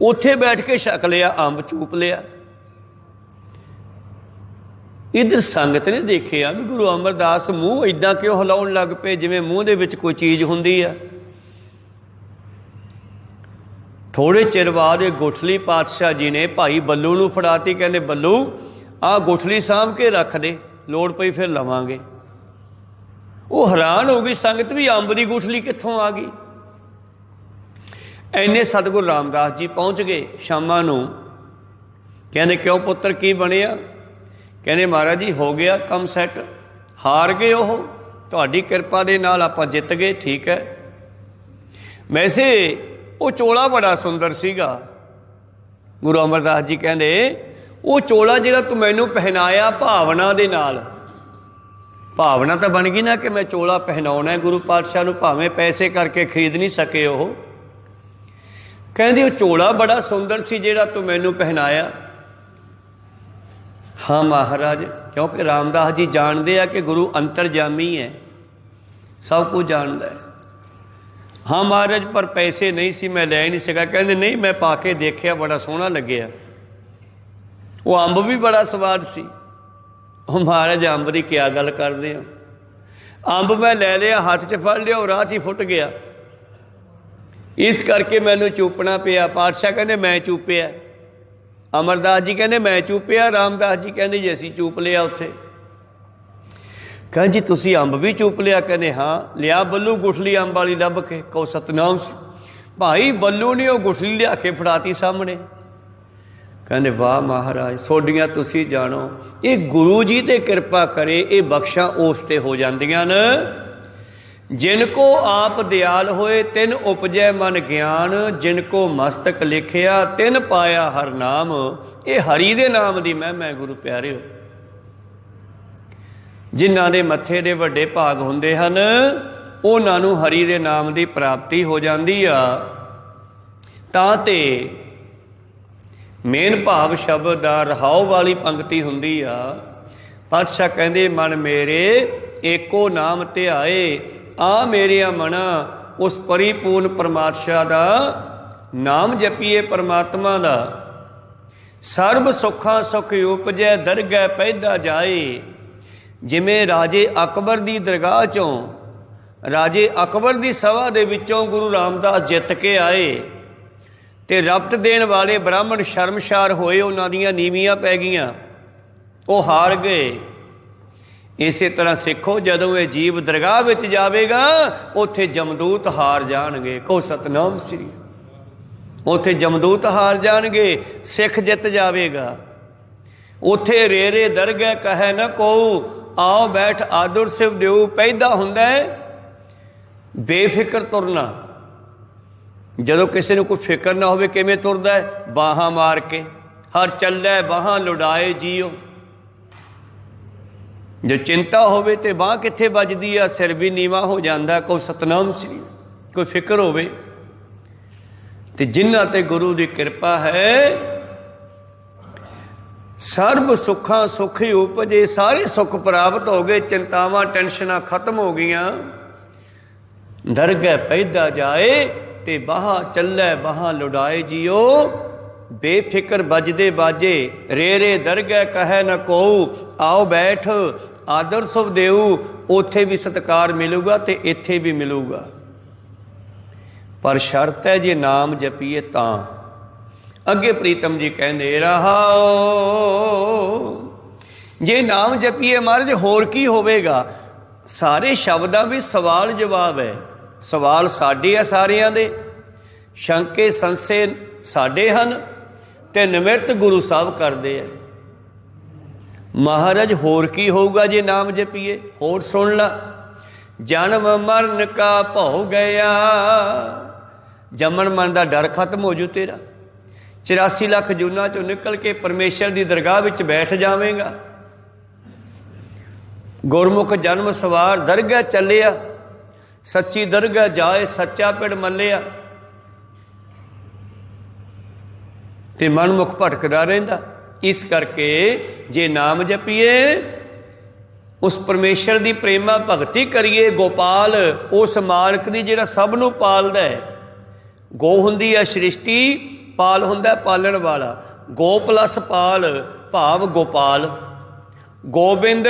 Speaker 1: ਉੱਥੇ ਬੈਠ ਕੇ ਛਕ ਲਿਆ, ਅੰਬ ਚੂਪ ਲਿਆ। ਇੱਧਰ ਸੰਗਤ ਨੇ ਦੇਖਿਆ ਵੀ ਗੁਰੂ ਅਮਰਦਾਸ ਮੂੰਹ ਇੱਦਾਂ ਕਿਉਂ ਹਿਲਾਉਣ ਲੱਗ ਪਏ, ਜਿਵੇਂ ਮੂੰਹ ਦੇ ਵਿੱਚ ਕੋਈ ਚੀਜ਼ ਹੁੰਦੀ ਆ। ਥੋੜ੍ਹੇ ਚਿਰ ਬਾਅਦ ਇਹ ਗੁਠਲੀ ਪਾਤਸ਼ਾਹ ਜੀ ਨੇ ਭਾਈ ਬੱਲੂ ਨੂੰ ਫੜਾਤੀ। ਕਹਿੰਦੇ ਬੱਲੂ ਆਹ ਗੁਠਲੀ ਸਾਂਭ ਕੇ ਰੱਖ ਦੇ, ਲੋੜ ਪਈ ਫਿਰ ਲਵਾਂਗੇ। ਉਹ ਹੈਰਾਨ ਹੋ ਗਈ ਸੰਗਤ ਵੀ ਅੰਬ ਦੀ ਗੁਠਲੀ ਕਿੱਥੋਂ ਆ ਗਈ। ਇੰਨੇ ਸਤਿਗੁਰੂ ਰਾਮਦਾਸ ਜੀ ਪਹੁੰਚ ਗਏ ਸ਼ਾਮਾਂ ਨੂੰ। ਕਹਿੰਦੇ ਕਿਉਂ ਪੁੱਤਰ ਕੀ ਬਣਿਆ? ਕਹਿੰਦੇ ਮਹਾਰਾਜ ਜੀ ਹੋ ਗਿਆ ਕੰਮ ਸੈੱਟ, ਹਾਰ ਗਏ ਉਹ, ਤੁਹਾਡੀ ਕਿਰਪਾ ਦੇ ਨਾਲ ਆਪਾਂ ਜਿੱਤ ਗਏ। ਠੀਕ ਹੈ। ਵੈਸੇ ਉਹ ਚੋਲਾ ਬੜਾ ਸੁੰਦਰ ਸੀਗਾ। ਗੁਰੂ ਅਮਰਦਾਸ ਜੀ ਕਹਿੰਦੇ ਉਹ ਚੋਲਾ ਜਿਹੜਾ ਤੂੰ ਮੈਨੂੰ ਪਹਿਨਾਇਆ ਭਾਵਨਾ ਦੇ ਨਾਲ, ਭਾਵਨਾ ਤਾਂ ਬਣ ਗਈ ਨਾ ਕਿ ਮੈਂ ਚੋਲਾ ਪਹਿਨਾਉਣਾ ਗੁਰੂ ਪਾਤਸ਼ਾਹ ਨੂੰ, ਭਾਵੇਂ ਪੈਸੇ ਕਰਕੇ ਖਰੀਦ ਨਹੀਂ ਸਕੇ ਉਹ। ਕਹਿੰਦੇ ਉਹ ਚੋਲਾ ਬੜਾ ਸੁੰਦਰ ਸੀ ਜਿਹੜਾ ਤੂੰ ਮੈਨੂੰ ਪਹਿਨਾਇਆ। ਹਾਂ ਮਹਾਰਾਜ, ਕਿਉਂਕਿ ਰਾਮਦਾਸ ਜੀ ਜਾਣਦੇ ਆ ਕਿ ਗੁਰੂ ਅੰਤਰਜਾਮੀ ਹੈ, ਸਭ ਕੁਝ ਜਾਣਦਾ ਹੈ। ਹਾਂ ਮਹਾਰਾਜ, ਪਰ ਪੈਸੇ ਨਹੀਂ ਸੀ, ਮੈਂ ਲੈ ਨਹੀਂ ਸਕਿਆ। ਕਹਿੰਦੇ ਨਹੀਂ, ਮੈਂ ਪਾ ਕੇ ਦੇਖਿਆ, ਬੜਾ ਸੋਹਣਾ ਲੱਗਿਆ। ਉਹ ਅੰਬ ਵੀ ਬੜਾ ਸਵਾਦ ਸੀ। ਉਹ ਮਹਾਰਾਜ ਅੰਬ ਦੀ ਕਿਆ ਗੱਲ ਕਰਦੇ ਹੋ? ਅੰਬ ਮੈਂ ਲੈ ਲਿਆ, ਹੱਥ 'ਚ ਫੜ ਲਿਆ, ਉਹ ਰਾਹ 'ਚ ਹੀ ਫੁੱਟ ਗਿਆ। ਇਸ ਕਰਕੇ ਮੈਨੂੰ ਚੂਪਣਾ ਪਿਆ। ਪਾਤਸ਼ਾਹ ਕਹਿੰਦੇ ਮੈਂ ਚੂਪਿਆ। ਅਮਰਦਾਸ ਜੀ ਕਹਿੰਦੇ ਮੈਂ ਚੂਪਿਆ। ਰਾਮਦਾਸ ਜੀ ਕਹਿੰਦੇ ਜੀ ਅਸੀਂ ਚੂਪ ਲਿਆ ਉੱਥੇ। ਕਹਿੰਦੇ ਜੀ ਤੁਸੀਂ ਅੰਬ ਵੀ ਚੂਪ ਲਿਆ? ਕਹਿੰਦੇ ਹਾਂ। ਲਿਆ ਬੱਲੂ ਗੁਠਲੀ ਅੰਬ ਵਾਲੀ ਲੱਭ ਕੇ। ਕਹੋ ਸਤਨਾਮ। ਭਾਈ ਬੱਲੂ ਨੇ ਉਹ ਗੁਠਲੀ ਲਿਆ ਕੇ ਫੜਾਤੀ ਸਾਹਮਣੇ। ਕਹਿੰਦੇ ਵਾਹ ਮਹਾਰਾਜ, ਤੁਹਾਡੀਆਂ ਤੁਸੀਂ ਜਾਣੋ, ਇਹ ਗੁਰੂ ਜੀ ਤੇ ਕਿਰਪਾ ਕਰੇ ਇਹ ਬਖਸ਼ਾਂ ਉਸ ਤੇ ਹੋ ਜਾਂਦੀਆਂ ਨੇ। ਜਿਨ ਕੋ ਆਪ ਦਿਆਲ ਹੋਏ ਤਿਨ ਉਪਜੈ ਮਨ ਗਿਆਨ। ਜਿਨ ਕੋ ਮਸਤਕ ਲਿਖਿਆ ਤਿਨ ਪਾਇਆ ਹਰ ਨਾਮ। ਇਹ ਹਰੀ ਦੇ ਨਾਮ ਦੀ ਮਹਿਮਾ ਗੁਰੂ ਪਿਆਰਿਓ। ਜਿਨ੍ਹਾਂ ਦੇ ਮੱਥੇ ਦੇ ਵੱਡੇ ਭਾਗ ਹੁੰਦੇ ਹਨ ਉਹਨਾਂ ਨੂੰ ਹਰੀ ਦੇ ਨਾਮ ਦੀ ਪ੍ਰਾਪਤੀ ਹੋ ਜਾਂਦੀ ਆ। ਤਾਂ ਤੇ ਮੇਨ ਭਾਵ ਸ਼ਬਦ ਦਾ ਰਹਾਉ ਵਾਲੀ ਪੰਕਤੀ ਹੁੰਦੀ ਆ। ਪਾਤਸ਼ਾਹ ਕਹਿੰਦੇ ਮਨ ਮੇਰੇ ਏਕੋ ਨਾਮ ਧਿਆਏ। ਆ ਮੇਰਿਆ ਮਨਾ ਉਸ ਪਰਿਪੂਰਨ ਪਰਮਾਤਸ਼ਾ ਦਾ ਨਾਮ ਜਪੀਏ, ਪਰਮਾਤਮਾ ਦਾ। ਸਰਬ ਸੁੱਖਾਂ ਸੁਖ ਉਪਜੈ ਦਰਗਹਿ ਪੈਦਾ ਜਾਏ। ਜਿਵੇਂ ਰਾਜੇ ਅਕਬਰ ਦੀ ਦਰਗਾਹ ਚੋਂ, ਰਾਜੇ ਅਕਬਰ ਦੀ ਸਭਾ ਦੇ ਵਿੱਚੋਂ ਗੁਰੂ ਰਾਮਦਾਸ ਜਿੱਤ ਕੇ ਆਏ ਤੇ ਰਪਟ ਦੇਣ ਵਾਲੇ ਬ੍ਰਾਹਮਣ ਸ਼ਰਮਸ਼ਾਰ ਹੋਏ, ਉਹਨਾਂ ਦੀਆਂ ਨੀਵੀਆਂ ਪੈ ਗਈਆਂ, ਉਹ ਹਾਰ ਗਏ। ਇਸੇ ਤਰ੍ਹਾਂ ਸਿੱਖੋ, ਜਦੋਂ ਇਹ ਜੀਵ ਦਰਗਾਹ ਵਿੱਚ ਜਾਵੇਗਾ ਉੱਥੇ ਜਮਦੂਤ ਹਾਰ ਜਾਣਗੇ। ਕਹੋ ਸਤਨਾਮ ਸ੍ਰੀ। ਉੱਥੇ ਜਮਦੂਤ ਹਾਰ ਜਾਣਗੇ, ਸਿੱਖ ਜਿੱਤ ਜਾਵੇਗਾ। ਉੱਥੇ ਰੇਰੇ ਦਰਗਹਿ ਕਹੈ ਨ ਕੋ, ਆਓ ਬੈਠ ਆਦਰ ਸਿਵ ਦਿਓ। ਪੈਦਾ ਹੁੰਦਾ ਹੈ ਬੇਫਿਕਰ ਤੁਰਨਾ। ਜਦੋਂ ਕਿਸੇ ਨੂੰ ਕੋਈ ਫਿਕਰ ਨਾ ਹੋਵੇ ਕਿਵੇਂ ਤੁਰਦਾ ਹੈ? ਬਾਹਾਂ ਮਾਰ ਕੇ। ਹਰ ਚੱਲੈ ਬਾਹਾਂ ਲੁਡਾਏ ਜੀਓ। ਜੇ ਚਿੰਤਾ ਹੋਵੇ ਤੇ ਬਾਂਹ ਕਿੱਥੇ ਵੱਜਦੀ ਆ? ਸਿਰ ਵੀ ਨੀਵਾਂ ਹੋ ਜਾਂਦਾ। ਕੋਈ ਸਤਨਾਮ ਸ੍ਰੀ। ਕੋਈ ਫਿਕਰ ਹੋਵੇ ਤੇ ਜਿਨ੍ਹਾਂ ਤੇ ਗੁਰੂ ਦੀ ਕਿਰਪਾ ਹੈ, ਸਰਬ ਸੁੱਖਾਂ ਸੁਖ ਉਪਜੇ। ਸਾਰੇ ਸੁੱਖ ਪ੍ਰਾਪਤ ਹੋ ਗਏ, ਚਿੰਤਾਵਾਂ ਟੈਨਸ਼ਨਾਂ ਖਤਮ ਹੋ ਗਈਆਂ। ਦਰਗਹਿ ਪੈਦਾ ਜਾਏ ਤੇ ਬਾਹਾਂ ਚੱਲੇ ਬਾਹਾਂ ਲੁਡਾਏ ਜੀਓ। ਬੇਫਿਕਰ ਵੱਜਦੇ ਬਾਜੇ, ਰੇ ਦਰਗਹਿ ਕਹੈ ਨ ਕੋਉ, ਆਓ ਬੈਠ ਆਦਰ ਸੁਭ ਦੇਉ। ਉੱਥੇ ਵੀ ਸਤਿਕਾਰ ਮਿਲੂਗਾ ਤੇ ਇੱਥੇ ਵੀ ਮਿਲੂਗਾ, ਪਰ ਸ਼ਰਤ ਹੈ ਜੇ ਨਾਮ ਜਪੀਏ ਤਾਂ। ਅੱਗੇ ਪ੍ਰੀਤਮ ਜੀ ਕਹਿੰਦੇ ਰਹਾਓ, ਜੇ ਨਾਮ ਜਪੀਏ ਮਹਾਰਾਜ ਹੋਰ ਕੀ ਹੋਵੇਗਾ? ਸਾਰੇ ਸ਼ਬਦਾਂ ਵਿੱਚ ਸਵਾਲ ਜਵਾਬ ਹੈ। ਸਵਾਲ ਸਾਡੇ ਆ ਸਾਰਿਆਂ ਦੇ, ਸ਼ੰਕੇ ਸੰਸੇ ਸਾਡੇ ਹਨ ਤੇ ਨਿਮਿਰਤ ਗੁਰੂ ਸਾਹਿਬ ਕਰਦੇ ਆ। ਮਹਾਰਾਜ ਹੋਰ ਕੀ ਹੋਊਗਾ ਜੇ ਨਾਮ ਜਪੀਏ? ਹੋਰ ਸੁਣ ਲਾ। ਜਨਮ ਮਰਨ ਕਾ ਭਉ ਗਿਆ, ਜੰਮਣ ਮਰਨ ਦਾ ਡਰ ਖਤਮ ਹੋ ਜੂ ਤੇਰਾ। 84 ਲੱਖ ਜੂਨਾਂ ਚੋਂ ਨਿਕਲ ਕੇ ਪਰਮੇਸ਼ਰ ਦੀ ਦਰਗਾਹ ਵਿੱਚ ਬੈਠ ਜਾਵੇਂਗਾ। ਗੁਰਮੁਖ ਜਨਮ ਸਵਾਰ ਦਰਗਾਹ ਚੱਲਿਆ, ਸੱਚੀ ਦਰਗਾਹ ਜਾਏ ਸੱਚਾ ਪਿੜ ਮੱਲਿਆ। ਤੇ ਮਨਮੁਖ ਭਟਕਦਾ ਰਹਿੰਦਾ। ਇਸ ਕਰਕੇ ਜੇ ਨਾਮ ਜਪੀਏ, ਉਸ ਪਰਮੇਸ਼ਰ ਦੀ ਪ੍ਰੇਮਾ ਭਗਤੀ ਕਰੀਏ। ਗੋਪਾਲ ਉਸ ਮਾਲਕ ਦੀ ਜਿਹੜਾ ਸਭ ਨੂੰ ਪਾਲਦਾ ਹੈ। ਗੋ ਹੁੰਦੀ ਹੈ ਸ੍ਰਿਸ਼ਟੀ, ਪਾਲ ਹੁੰਦਾ ਪਾਲਣ ਵਾਲਾ। ਗੋ ਪਲਸ ਪਾਲ ਭਾਵ ਗੋਪਾਲ। ਗੋਬਿੰਦ,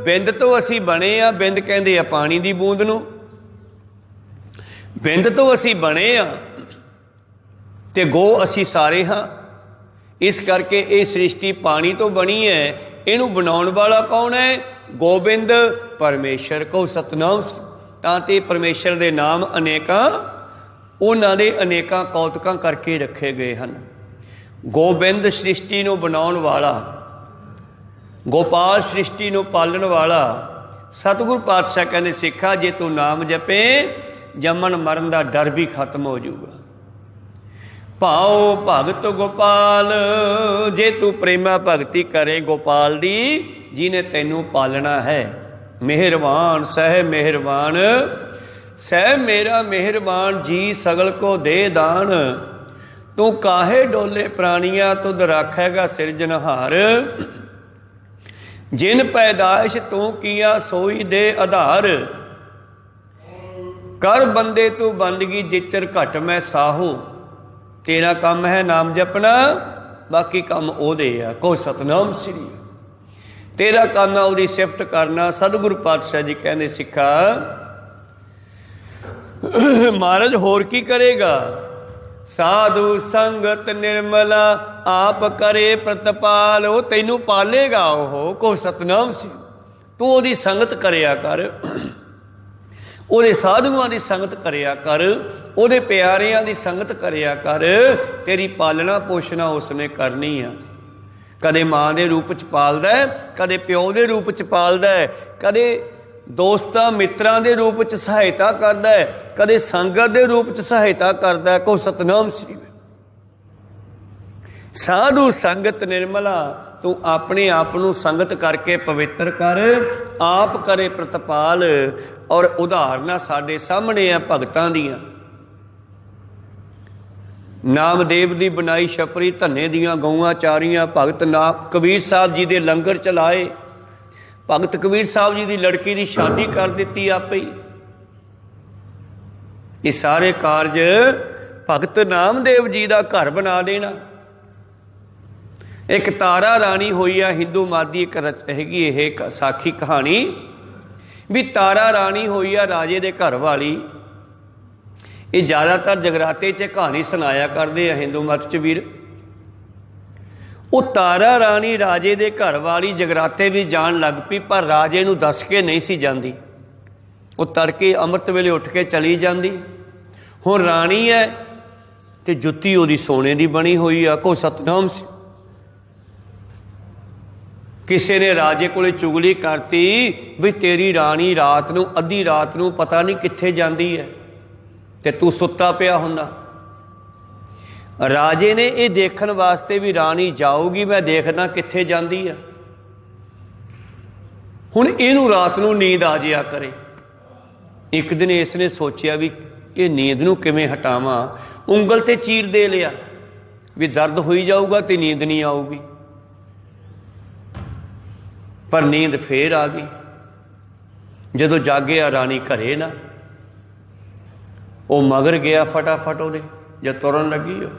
Speaker 1: ਬਿੰਦ ਤੋਂ ਅਸੀਂ ਬਣੇ ਆ। ਬਿੰਦ ਕਹਿੰਦੇ ਆ ਪਾਣੀ ਦੀ ਬੂੰਦ ਨੂੰ। ਬਿੰਦ ਤੋਂ ਅਸੀਂ ਬਣੇ ਆ ਤੇ ਗੋ ਅਸੀਂ ਸਾਰੇ ਹਾਂ। ਇਸ ਕਰਕੇ ਇਹ ਸ੍ਰਿਸ਼ਟੀ ਪਾਣੀ ਤੋਂ ਬਣੀ ਹੈ। ਇਹਨੂੰ ਬਣਾਉਣ ਵਾਲਾ ਕੌਣ ਹੈ? ਗੋਬਿੰਦ ਪਰਮੇਸ਼ਰ। ਕਹੋ ਸਤਨਾਮ। ਤਾਂ ਤੇ ਪਰਮੇਸ਼ਰ ਦੇ ਨਾਮ ਅਨੇਕਾਂ, ਉਹਨਾਂ ਦੇ ਅਨੇਕਾਂ ਕੌਤਕਾਂ ਕਰਕੇ ਰੱਖੇ ਗਏ ਹਨ। ਗੋਬਿੰਦ ਸ੍ਰਿਸ਼ਟੀ ਨੂੰ ਬਣਾਉਣ ਵਾਲਾ, ਗੋਪਾਲ ਸ੍ਰਿਸ਼ਟੀ ਨੂੰ ਪਾਲਣ ਵਾਲਾ। ਸਤਿਗੁਰੂ ਪਾਤਸ਼ਾਹ ਕਹਿੰਦੇ ਸਿੱਖਾ, ਜੇ ਤੂੰ ਨਾਮ ਜਪੇ ਜੰਮਣ ਮਰਨ ਦਾ ਡਰ ਵੀ ਖਤਮ ਹੋ ਜਾਊਗਾ। ਭਾਉ ਭਗਤ ਗੋਪਾਲ, ਜੇ ਤੂੰ ਪ੍ਰੇਮਾ ਭਗਤੀ ਕਰੇ ਗੋਪਾਲ ਦੀ, ਜਿਹਨੇ ਤੈਨੂੰ ਪਾਲਣਾ ਹੈ। ਮਿਹਰਬਾਨ ਸਹਿ ਮਿਹਰਬਾਨ, ਸਹਿ ਮੇਰਾ ਮਿਹਰਬਾਨ ਜੀ ਸਗਲ ਕੋ ਦੇ ਦਾਨ। ਤੂੰ ਕਾਹੇ ਡੋਲੇ ਪ੍ਰਾਣੀਆਂ, ਤੁਧ ਰਾਖੇਗਾ ਸਿਰਜਨਹਾਰ। ਜਿਨ ਪੈਦਾਇਸ਼ ਤੂੰ ਕੀਆ ਸੋਈ ਦੇ ਆਧਾਰ। ਕਰ ਬੰਦੇ ਤੂੰ ਬੰਦਗੀ ਜਿਚਰ ਘਟ ਮੈਂ ਸਾਹੂ। ਤੇਰਾ ਕੰਮ ਹੈ ਨਾਮ ਜਪਣਾ, ਬਾਕੀ ਕੰਮ ਉਹਦੇ ਆ। ਕਹੋ ਸਤਨਾਮ ਸ੍ਰੀ। ਤੇਰਾ ਕੰਮ ਹੈ ਉਹਦੀ ਸਿਫਤ ਕਰਨਾ। ਸਤਿਗੁਰੂ ਪਾਤਸ਼ਾਹ ਜੀ ਕਹਿੰਦੇ ਸਿੱਖਾ, ਮਹਾਰਾਜ ਹੋਰ ਕੀ ਕਰੇਗਾ? ਸਾਧੂ ਸੰਗਤ ਨਿਰਮਲਾ ਆਪ ਕਰੇ ਪ੍ਰਤਪਾਲ। ਉਹ ਤੈਨੂੰ ਪਾਲੇਗਾ। ਉਹ ਕਹੋ ਸਤਨਾਮ ਸ੍ਰੀ। ਤੂੰ ਉਹਦੀ ਸੰਗਤ ਕਰਿਆ ਕਰ, ਉਹਦੇ ਸਾਧੂਆਂ ਦੀ ਸੰਗਤ ਕਰਿਆ ਕਰ, ਉਹਦੇ ਪਿਆਰਿਆਂ ਦੀ ਸੰਗਤ ਕਰਿਆ ਕਰ। ਤੇਰੀ ਪਾਲਣਾ ਪੋਸ਼ਣਾ ਉਸਨੇ ਕਰਨੀ ਆ। ਕਦੇ ਮਾਂ ਦੇ ਰੂਪ 'ਚ ਪਾਲਦਾ, ਕਦੇ ਪਿਓ ਦੇ ਰੂਪ 'ਚ ਪਾਲਦਾ, ਕਦੇ ਦੋਸਤਾਂ ਮਿੱਤਰਾਂ ਦੇ ਰੂਪ 'ਚ ਸਹਾਇਤਾ ਕਰਦਾ, ਕਦੇ ਸੰਗਤ ਦੇ ਰੂਪ 'ਚ ਸਹਾਇਤਾ ਕਰਦਾ। ਕਹੋ ਸਤਨਾਮ ਸ੍ਰੀ। ਸਾਧੂ ਸੰਗਤ ਨਿਰਮਲਾ, ਤੂੰ ਆਪਣੇ ਆਪ ਨੂੰ ਸੰਗਤ ਕਰਕੇ ਪਵਿੱਤਰ ਕਰ, ਆਪ ਕਰੇ ਪ੍ਰਤਪਾਲ। ਔਰ ਉਦਾਹਰਨਾਂ ਸਾਡੇ ਸਾਹਮਣੇ ਆ ਭਗਤਾਂ ਦੀਆਂ। ਨਾਮਦੇਵ ਦੀ ਬਣਾਈ ਛਪਰੀ, ਧੰਨੇ ਦੀਆਂ ਗਊਆਂ ਚਾਰੀਆਂ। ਭਗਤ ਕਬੀਰ ਸਾਹਿਬ ਜੀ ਦੇ ਲੰਗਰ ਚਲਾਏ। ਭਗਤ ਕਬੀਰ ਸਾਹਿਬ ਜੀ ਦੀ ਲੜਕੀ ਦੀ ਸ਼ਾਦੀ ਕਰ ਦਿੱਤੀ ਆਪੇ ਹੀ। ਇਹ ਸਾਰੇ ਕਾਰਜ ਭਗਤ ਨਾਮਦੇਵ ਜੀ ਦਾ ਘਰ ਬਣਾ ਦੇਣਾ। एक तारा राणी हुई आ हिंदू मत की एक हैगी एक साखी कहानी भी तारा राणी हुई आ राजे दे घर वाली। ये ज़्यादातर जगराते च कहानी सुनाया करते हैं हिंदू मत च वीर। वो तारा राणी राजे दे घर वाली जगराते भी जान लग पई पर राजे नूं दस के नहीं सी जांदी। वो तड़के अमृत वेले उठ के चली जाती। हुण राणी है तो जुत्ती उहदी सोने की बनी हुई आ। कोई सतनाम सी किसी ने राजे कोले चुगली करती भी तेरी राणी रात नूं अद्धी रात नूं पता नहीं कित्थे जांदी है ते तू सुत्ता पिया हुंदा। राजे ने ये देखण वास्ते भी राणी जाऊगी मैं देखना कित्थे जांदी है। हुण इहनूं रात नूं नींद आ जिया करे। एक दिन इसने सोचिया भी ये नींद नूं किवें हटावां। उंगल ते चीर दे लिया भी दर्द होई जाऊगा तो नींद नहीं आऊगी। पर नींद फिर आ गई। जदों जागिया राणी घरे ना, वो मगर गया फटाफट उहदे जब तुरन लगी हो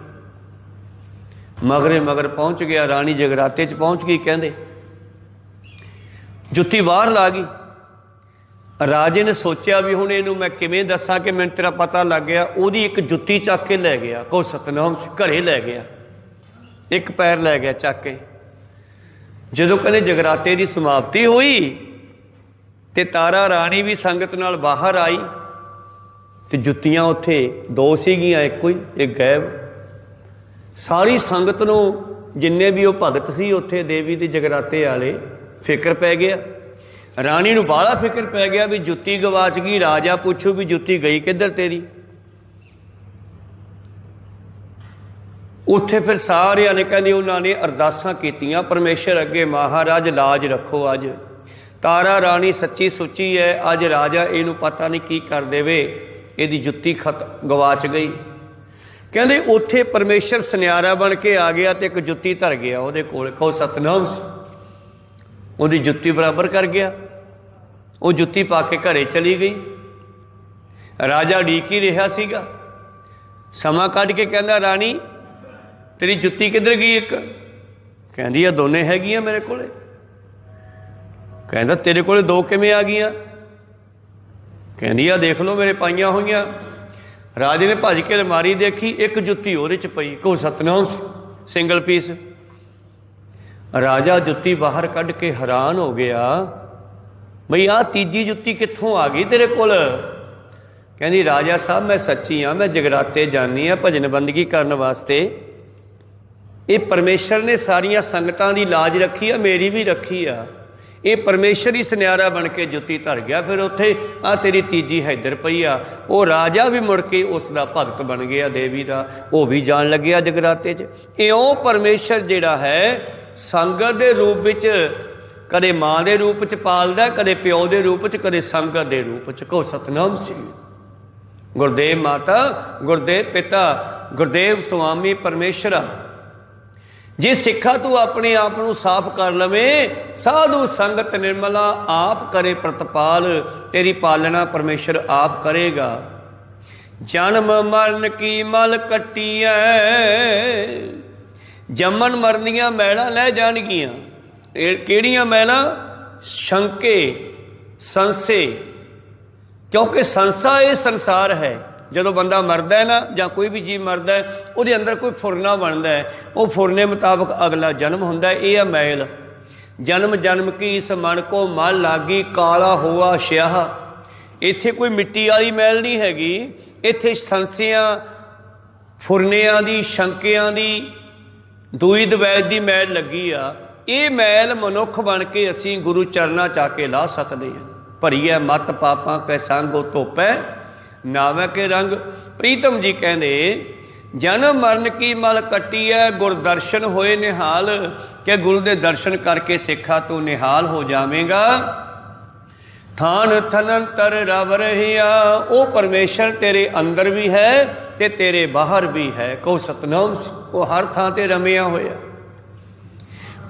Speaker 1: मगरे मगर पहुंच गया। राणी जगराते च पहुंच गई। कहंदे जुत्ती बाहर ला गई। राजे ने सोचा भी हुण इहनूं मैं किवें दसां कि मैनूं तेरा पता लग गया। उहदी एक जुत्ती चक के लै गया। को सतनाम घरे लै गया। एक पैर लै गया चक के। जदों कहंदे जगराते की समाप्ति हुई तो तारा राणी भी संगत नाल बाहर आई तो जुत्तियां उत्थे दो सीगियां, एक ही एक गैब। सारी संगत नूं जिन्ने भी वो भगत सी उत्थे देवी दे जगराते वाले फिक्र पै गया। राणी नूं बाहला फिक्र पै गया भी जुत्ती गवाच गई। राजा पुछू भी जुत्ती गई किधर तेरी। उत्थे फिर सारिਆਂ ने कहंदे उन्होंने अरदासां कीतियां परमेश्वर अगे महाराज लाज रखो। अज तारा राणी सच्ची सुची है। अज राजा इनू पता नहीं की कर देवे इहदी जुत्ती गवाच गई। कहंदे उत्थे परमेश्वर सुनियारा बन के आ गया तो एक जुत्ती धर गया उहदे कोल। को सतनाम उहदी जुत्ती बराबर कर गया। वो जुत्ती पा के घरे चली गई। राजा उड़ीक ही रहा सीगा। समा कढ के कहंदा राणी तेरी जुत्ती किधर गई। एक कहंदी आ दोने हैगियां मेरे कोले। कहंदा तेरे कोले दो किवें आ गईयां। कहंदी आ देख लो मेरे पाईयां होईयां। राजे ने भज के अलमारी देखी एक जुत्ती ओहदे च पई। को सतनाम सिंगल पीस। राजा जुत्ती बाहर कढ के हैरान हो गया बई आ तीजी जुत्ती कित्थों आ गई तेरे कोल। कहंदी राजा साहब मैं सच्ची हाँ, मैं जगराते जानी हाँ भजन बंदगी करन वास्ते। ये परमेश्वर ने सारिया संगतां दी लाज रखी है, मेरी भी रखी आ। ये परमेश्वर ही सुनियारा बन के जुत्ती धर गया। फिर उत्थे आ तेरी तीजी हैदर पई आ। वो राजा भी मुड़ के उसका भगत बन गया देवी का। वो भी जान लग्या जगराते च। इउं परमेश्वर जिहड़ा है संगत के रूप विच कदे माँ के रूप च पालदा, कदे प्यो के रूप च, कदे संगत के रूप च। को सतनाम सिंह गुरदेव माता, गुरदेव पिता, गुरदेव स्वामी परमेश्वरा। जे सिखा तू अपने आप को साफ कर लवे साधु संगत निर्मला आप करे प्रतिपाल। तेरी पालना परमेश्वर आप करेगा। जन्म मरण की मल कट्टी है। जमन मरण दियां मैलां लै जाणगियां। किहड़ियां मैलां? शंके संसे। क्योंकि संसा ये संसार है। जदों बंदा मरदा है ना जां कोई भी जीव मरदा है उहदे अंदर कोई फुरना बनता है। वो फुरने मुताबक अगला जन्म हुंदा है। यह है मैल। जन्म जन्म की इस मन को मल लागी काला हुआ स्याह। इत्थे कोई मिट्टी वाली मैल नहीं हैगी। इत्थे संसियां फुरनियां दी शंकियां दी दूई दवैत दी मैल लगी आ। ये मैल मनुख बन के असीं गुरु चरना चा के ला सकते हैं। भरी है मत पापां कै संग धोपै नावे के रंग। प्रीतम जी कहते जन्म मरण की मल कट्टी है। गुर दर्शन होए निहाल। के गुरु के दर्शन करके सिखा तू निहाल हो जावेगा। थान थनंतर रव रहिया। वो परमेश्वर तेरे अंदर भी है ते तेरे बाहर भी है। को सतनाम वो हर थां ते रमिया होया।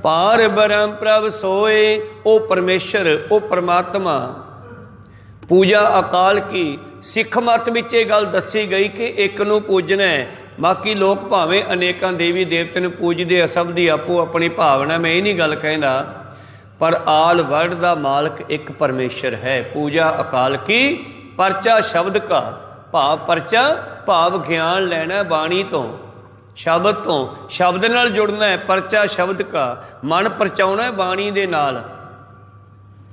Speaker 1: पार ब्रह्म प्रभ सोए। ओ परमेश्वर ओ परमात्मा। पूजा अकाल की सिख मत विच ये गल दसी गई कि एक नूं पूजना है बाकी लोग भावें अनेकां देवी देवते नूं पूजदे आ, सब दी आपो अपनी भावना, मैं ये नहीं गल कहंदा, पर आल वर्ल्ड दा मालक एक परमेश्वर है। पूजा अकाल की, परचा शब्द का, भाव परचा भाव ज्ञान लैना बाणी तो, शब्द तो, शब्द नाल जुड़ना है, परचा शब्द का, मन परचाउणा है बाणी दे नाल।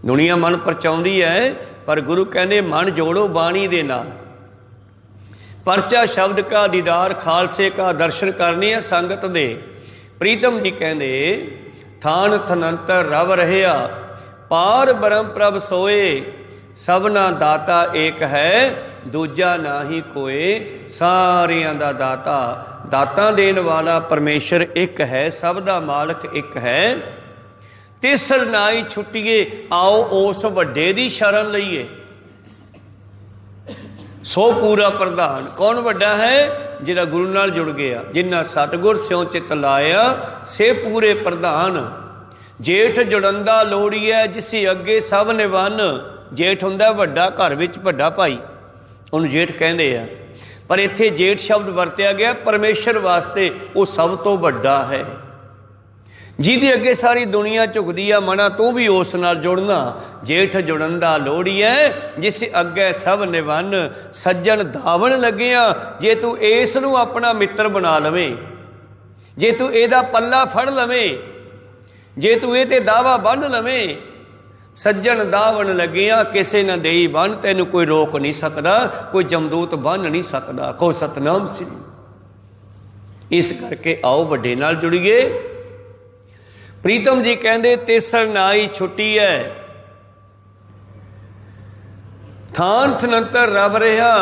Speaker 1: दुनिया मन परचाउंदी है, पर गुरु कहंदे मन जोड़ो बाणी दे नाल। परचा शब्द का, दीदार खालसे का, दर्शन करने है संगत दे। प्रीतम जी कहंदे थान थनंतर रव रहिया, पार ब्रह्म प्रभ सोए, सबना दाता एक है, दूजा ना ही कोई। सारियां दा दाता, दाता देन वाला परमेश्वर एक है, सब दा मालक एक है। तिसर नाई छुट्टिए, आओ उस वड्डे दी शरण लईए। सो पूरा प्रधान, कौन वड्डा है? जिहड़ा गुरु नाल जुड़ गया, जिन्ना सतगुर स्यों चित लाया, से पूरे प्रधान। जेठ जुड़ंदा लोड़ीए, जिसी अगे सब निवन। जेठ हुंदा वड्डा, घर विच वड्डा भाई, उन्हें जेठ कहते हैं, पर इत्थे जेठ शब्द वरत्या गया परमेश्वर वास्ते, वो सब तो वड्डा है। जिहदे अगे सारी दुनिया झुकदी आ, मना तू भी उस नाल जुड़ना। जेठ जुड़ंदा लोड़ीए, जिस अगे सब निवन। सज्जन धावन लगिया, जे तू इस नूं अपना मित्र बना लवे, जे तू इहदा पल्ला फड़ लवे, जे तू इह ते दावा बन लवे। सज्जन दावन लगिया, किसे न देई बन, तैनू कोई रोक नहीं सकता, कोई जमदूत बन नहीं सकता। को सतनाम श्री। इस करके आओ वड्डे नाल जुड़िए। प्रीतम जी कहंदे तेसर नाई छुट्टी है, थान थनंतर रब रहा,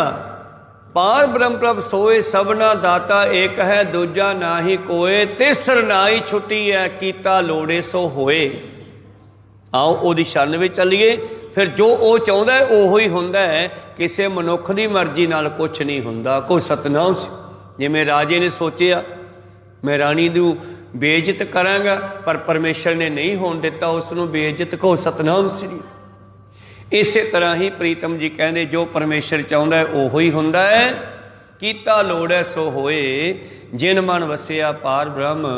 Speaker 1: पार ब्रह्म प्रभ सोए, सबना दाता एक है, दूजा ना ही कोए। तेसर नाई छुट्टी है, कीता लोड़े सो होए। आओ ओदी शरण विच चलीए। फिर जो वो चाहुंदा है ओहो ही हुंदा है, किसी मनुख की मर्जी नाल कुछ नहीं हुंदा। कोई सतनाम। जिवें राजे ने सोचिया मैं राणी नूं बेइज्जत करांगा, पर परमेश्वर ने नहीं होण दिता उसनूं बेइज्जत। को सतनाम श्री। इस तरह ही प्रीतम जी कहंदे जो परमेश्वर चाहुंदा है ओहो ही हुंदा है। कीता लोड़ै सो होए, जिन मन वसिया पार ब्रह्म,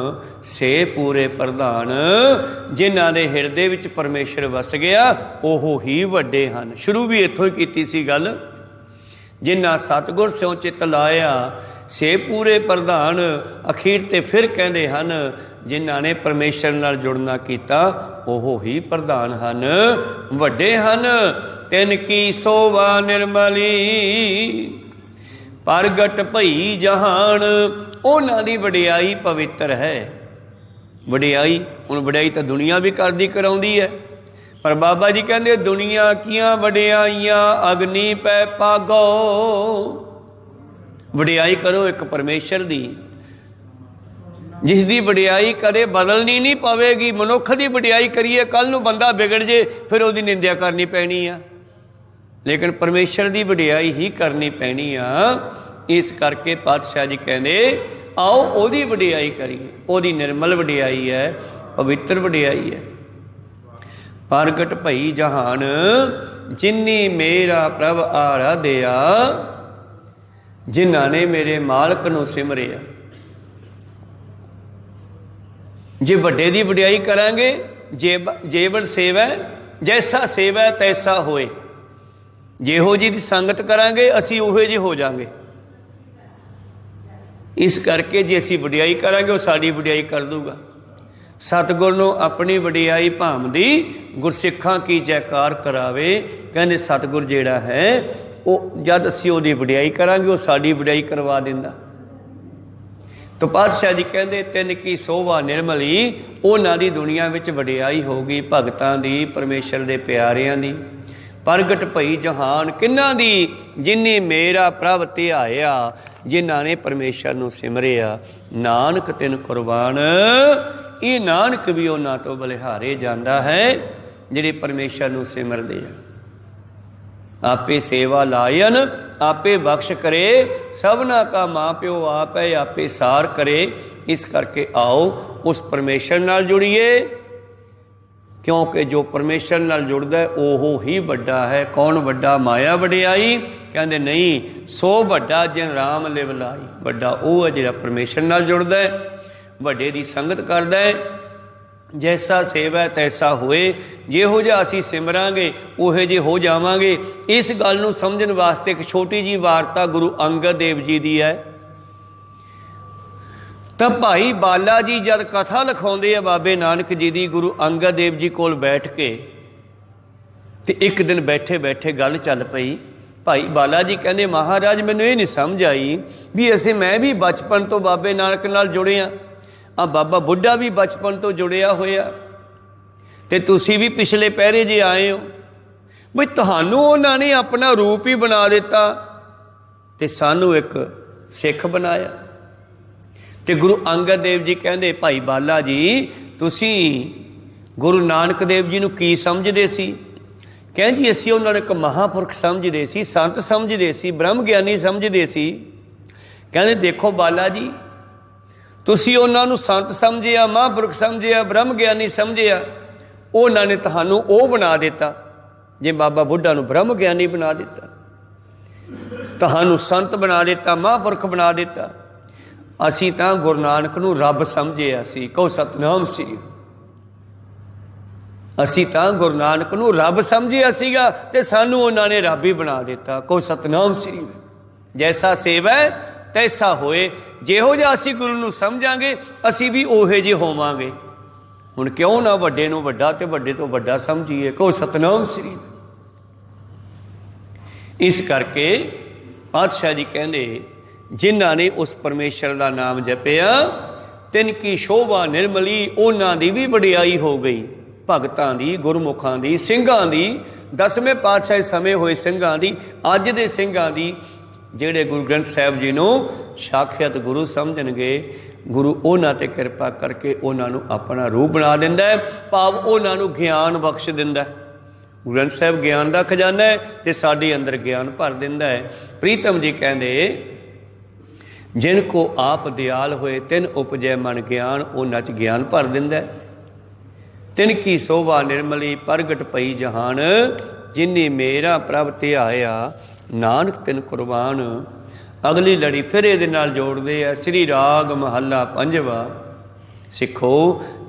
Speaker 1: से पूरे प्रधान। जिन्हां दे हिरदे विच परमेश्वर वस गया, ओहो ही वड्डे हन। शुरू भी इत्थों ही कीती सी गल। जिन्हां सतगुर स्यों चित लाया, से पूरे प्रधान। अखीर ते फिर कहंदे हन, जिन्हां ने परमेश्वर नाल जुड़ना कीता, ओहो ही प्रधान हन, वड्डे हन। तिन की सोवा निर्मली, प्रगट भई जहान। उन्हां दी वडियाई पवित्र है। वडियाई हुण वडियाई तो दुनिया भी करदी कराउंदी है, पर बाबा जी कहंदे दुनिया कियां वडियाइयां अग्नि पै पागो। वडियाई करो एक परमेश्वर दी, जिस दी वडियाई कदे बदलनी नहीं पवेगी। मनुख दी वडियाई करिए, कल नूं बंदा बिगड़ जे, फिर उहदी निंदा करनी पैनी आ, लेकिन परमेश्वर की वडियाई ही करनी पैनी आ। इस करके पातशाह जी कहने आओ ओदी वडियाई करिए। ओदी निर्मल वडियाई है, पवित्र वडियाई है। प्रगट भई जहान, जिन्नी मेरा प्रभ आराध्या। जिन्हां ने मेरे मालक नूं सिमरिया। जे वड्डे दी वडियाई करांगे, जेवड़ सेवा, जैसा सेवा तैसा होए। ਜਿਹੋ जी की संगत करांगे असी उहे जे हो जाएंगे। इस करके जे असी वडियाई करांगे वो साड़ी वडियाई कर दूगा। सतगुर नूं अपनी वडियाई भामदी, गुरसिखां की जयकार करावे। कहंदे सतगुर जिहड़ा है वो जद असी उहदी वडियाई करांगे वो साड़ी वडियाई करवा दिंदा। तो पातशाह जी कहंदे तिन की सोभा निर्मली, उन्हां दी दुनिया विच वडियाई होगी, भगतां दी, परमेश्वर दे प्यारियां दी। प्रगट भई जहान, किन्हां दी? जिन्नी मेरा प्रभ धियाया, जिन्हां ने परमेश्वर नूं सिमरिया। नानक तिन कुर्बान, ये नानक भी उन्हां तो बलिहारे जांदा है जिहड़े परमेश्वर नूं सिमरदे आ। आपे सेवा लायन, आपे बख्श करे, सबना का माँ प्यो आप है, आपे सार करे। इस करके आओ उस परमेश्वर नाल जुड़िए। क्योंकि जो परमेश्वर नाल जुड़दा है ओहो ही वड्डा है। कौन वड्डा? माया वडियाई? कहंदे नहीं, सो वड्डा जिन राम लिव लाई। वड्डा वो है जिहड़ा परमेश्वर नाल जुड़दा है, वड्डे दी संगत करदा है। जैसा सेवा तैसा होए, जिहो जिहा असीं सिमरांगे उहे जे हो जावांगे। इस गल नूं समझण वास्ते एक छोटी जी वार्ता गुरु अंगद देव जी दी है। तो भाई बाला जी जब कथा लिखाउंदे आ बाबे नानक जी दी गुरु अंगद देव जी कोल बैठ के, ते एक दिन बैठे बैठे गल चल पई। भाई बाला जी कहंदे महाराज मैनूं ये नहीं समझ आई भी असीं मैं भी बचपन तो बाबे नानक नाल जुड़े आ बाबा बुढ़ा भी बचपन तो जुड़िया होया, ते तुसीं भी पिछले पहरे जे आए हो, बई तुहानूं उन्हां ने अपना रूप ही बना दिता ते सानूं एक सिख बनाया। ते गुरु अंगद देव जी कहंदे भाई बाला जी तुसीं गुरु नानक देव जी नूं की समझदे सी? कहं जी असीं उन्हां नूं एक महापुरख समझदे सी, संत समझदे सी, ब्रह्म ज्ञानी समझदे सी। कहंदे देखो बाला जी तुसीं उन्हां नूं संत समझिया, महापुरख समझिया, ब्रह्म ज्ञानी समझिया, उन्हां ने तुहानूं ओ बना दिता। जे बाबा बुढ़ा नूं ब्रह्म ज्ञानी बना दिता, तुहानूं संत बना दिता, महापुरख बना दिता। असीं तां गुरु नानक नूं रब समझिया सी। कहो सतनाम श्री। असीं तां गुरु नानक नूं रब समझिया सीगा ते सानूं उन्हां ने रब ही बना दिता। कहो सतनाम श्री। जैसा सेवा तैसा होए। जिहो जिहा असीं गुरु नूं समझांगे असीं भी ओहे जे होवांगे। हुण क्यों ना वड्डे नूं वड्डा ते वड्डे तो वड्डा समझीए। कहो सतनाम श्री। इस करके पातशाह जी कहंदे जिन्हां ने उस परमेश्वर का नाम जपिया तिनकी शोभा निर्मली, उन्हां दी भी वडियाई हो गई। भगतां दी, गुरमुखां दी, ਸਿੰਘਾਂ दी, 10वें पातशाह समय होए ਸਿੰਘਾਂ दी, अज दे ਸਿੰਘਾਂ दी, ਜਿਹੜੇ गुरु ग्रंथ साहिब जी नूं साक्षात गुरु समझणगे, गुरु उन्हां ते किरपा करके उन्हां नूं अपना रूप बना दिंदा है, भाव उन्हां नूं ज्ञान बख्श दिंदा है। गुरु ग्रंथ साहिब ज्ञान का खजाना है ते साडे अंदर ज्ञान भर दिंदा है। प्रीतम जी कहंदे जिनको आप दयाल होए तिन उपजै मन ज्ञान, उन्हां च ज्ञान भर दिंदा है। तिनकी शोभा निर्मली प्रगट पई जहान, जिन्नी मेरा प्रभ ध्याया नानक तिन कुर्बान। अगली लड़ी फिर इहदे नाल जोड़दे आ श्री राग महला पंजवा। सिखो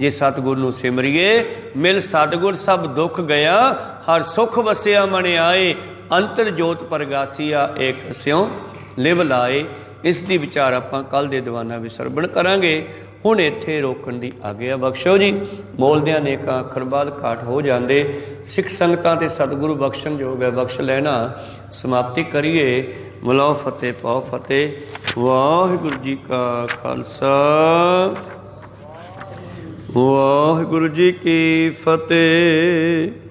Speaker 1: जे सतगुर नूं सिमरिए मिल सतगुर सब दुख गया, हर सुख वसिया मन आए, अंतर जोत प्रगासिया एक स्यों लिव लाए। इस दी विचार आपां कल दे दीवाना विच सरवण करांगे। हुण इत्थे रोकण दी आग्या बख्शो जी। बोलदियां नेकां अखर बाद घाट हो जांदे। सिख संगतां ते सतगुरु बख्शण योग है, बख्श लेना। समाप्ति करिए। मिलाओ फतेह पाओ फतेह। वाहिगुरू जी का खालसा, वाहिगुरू जी की फतेह।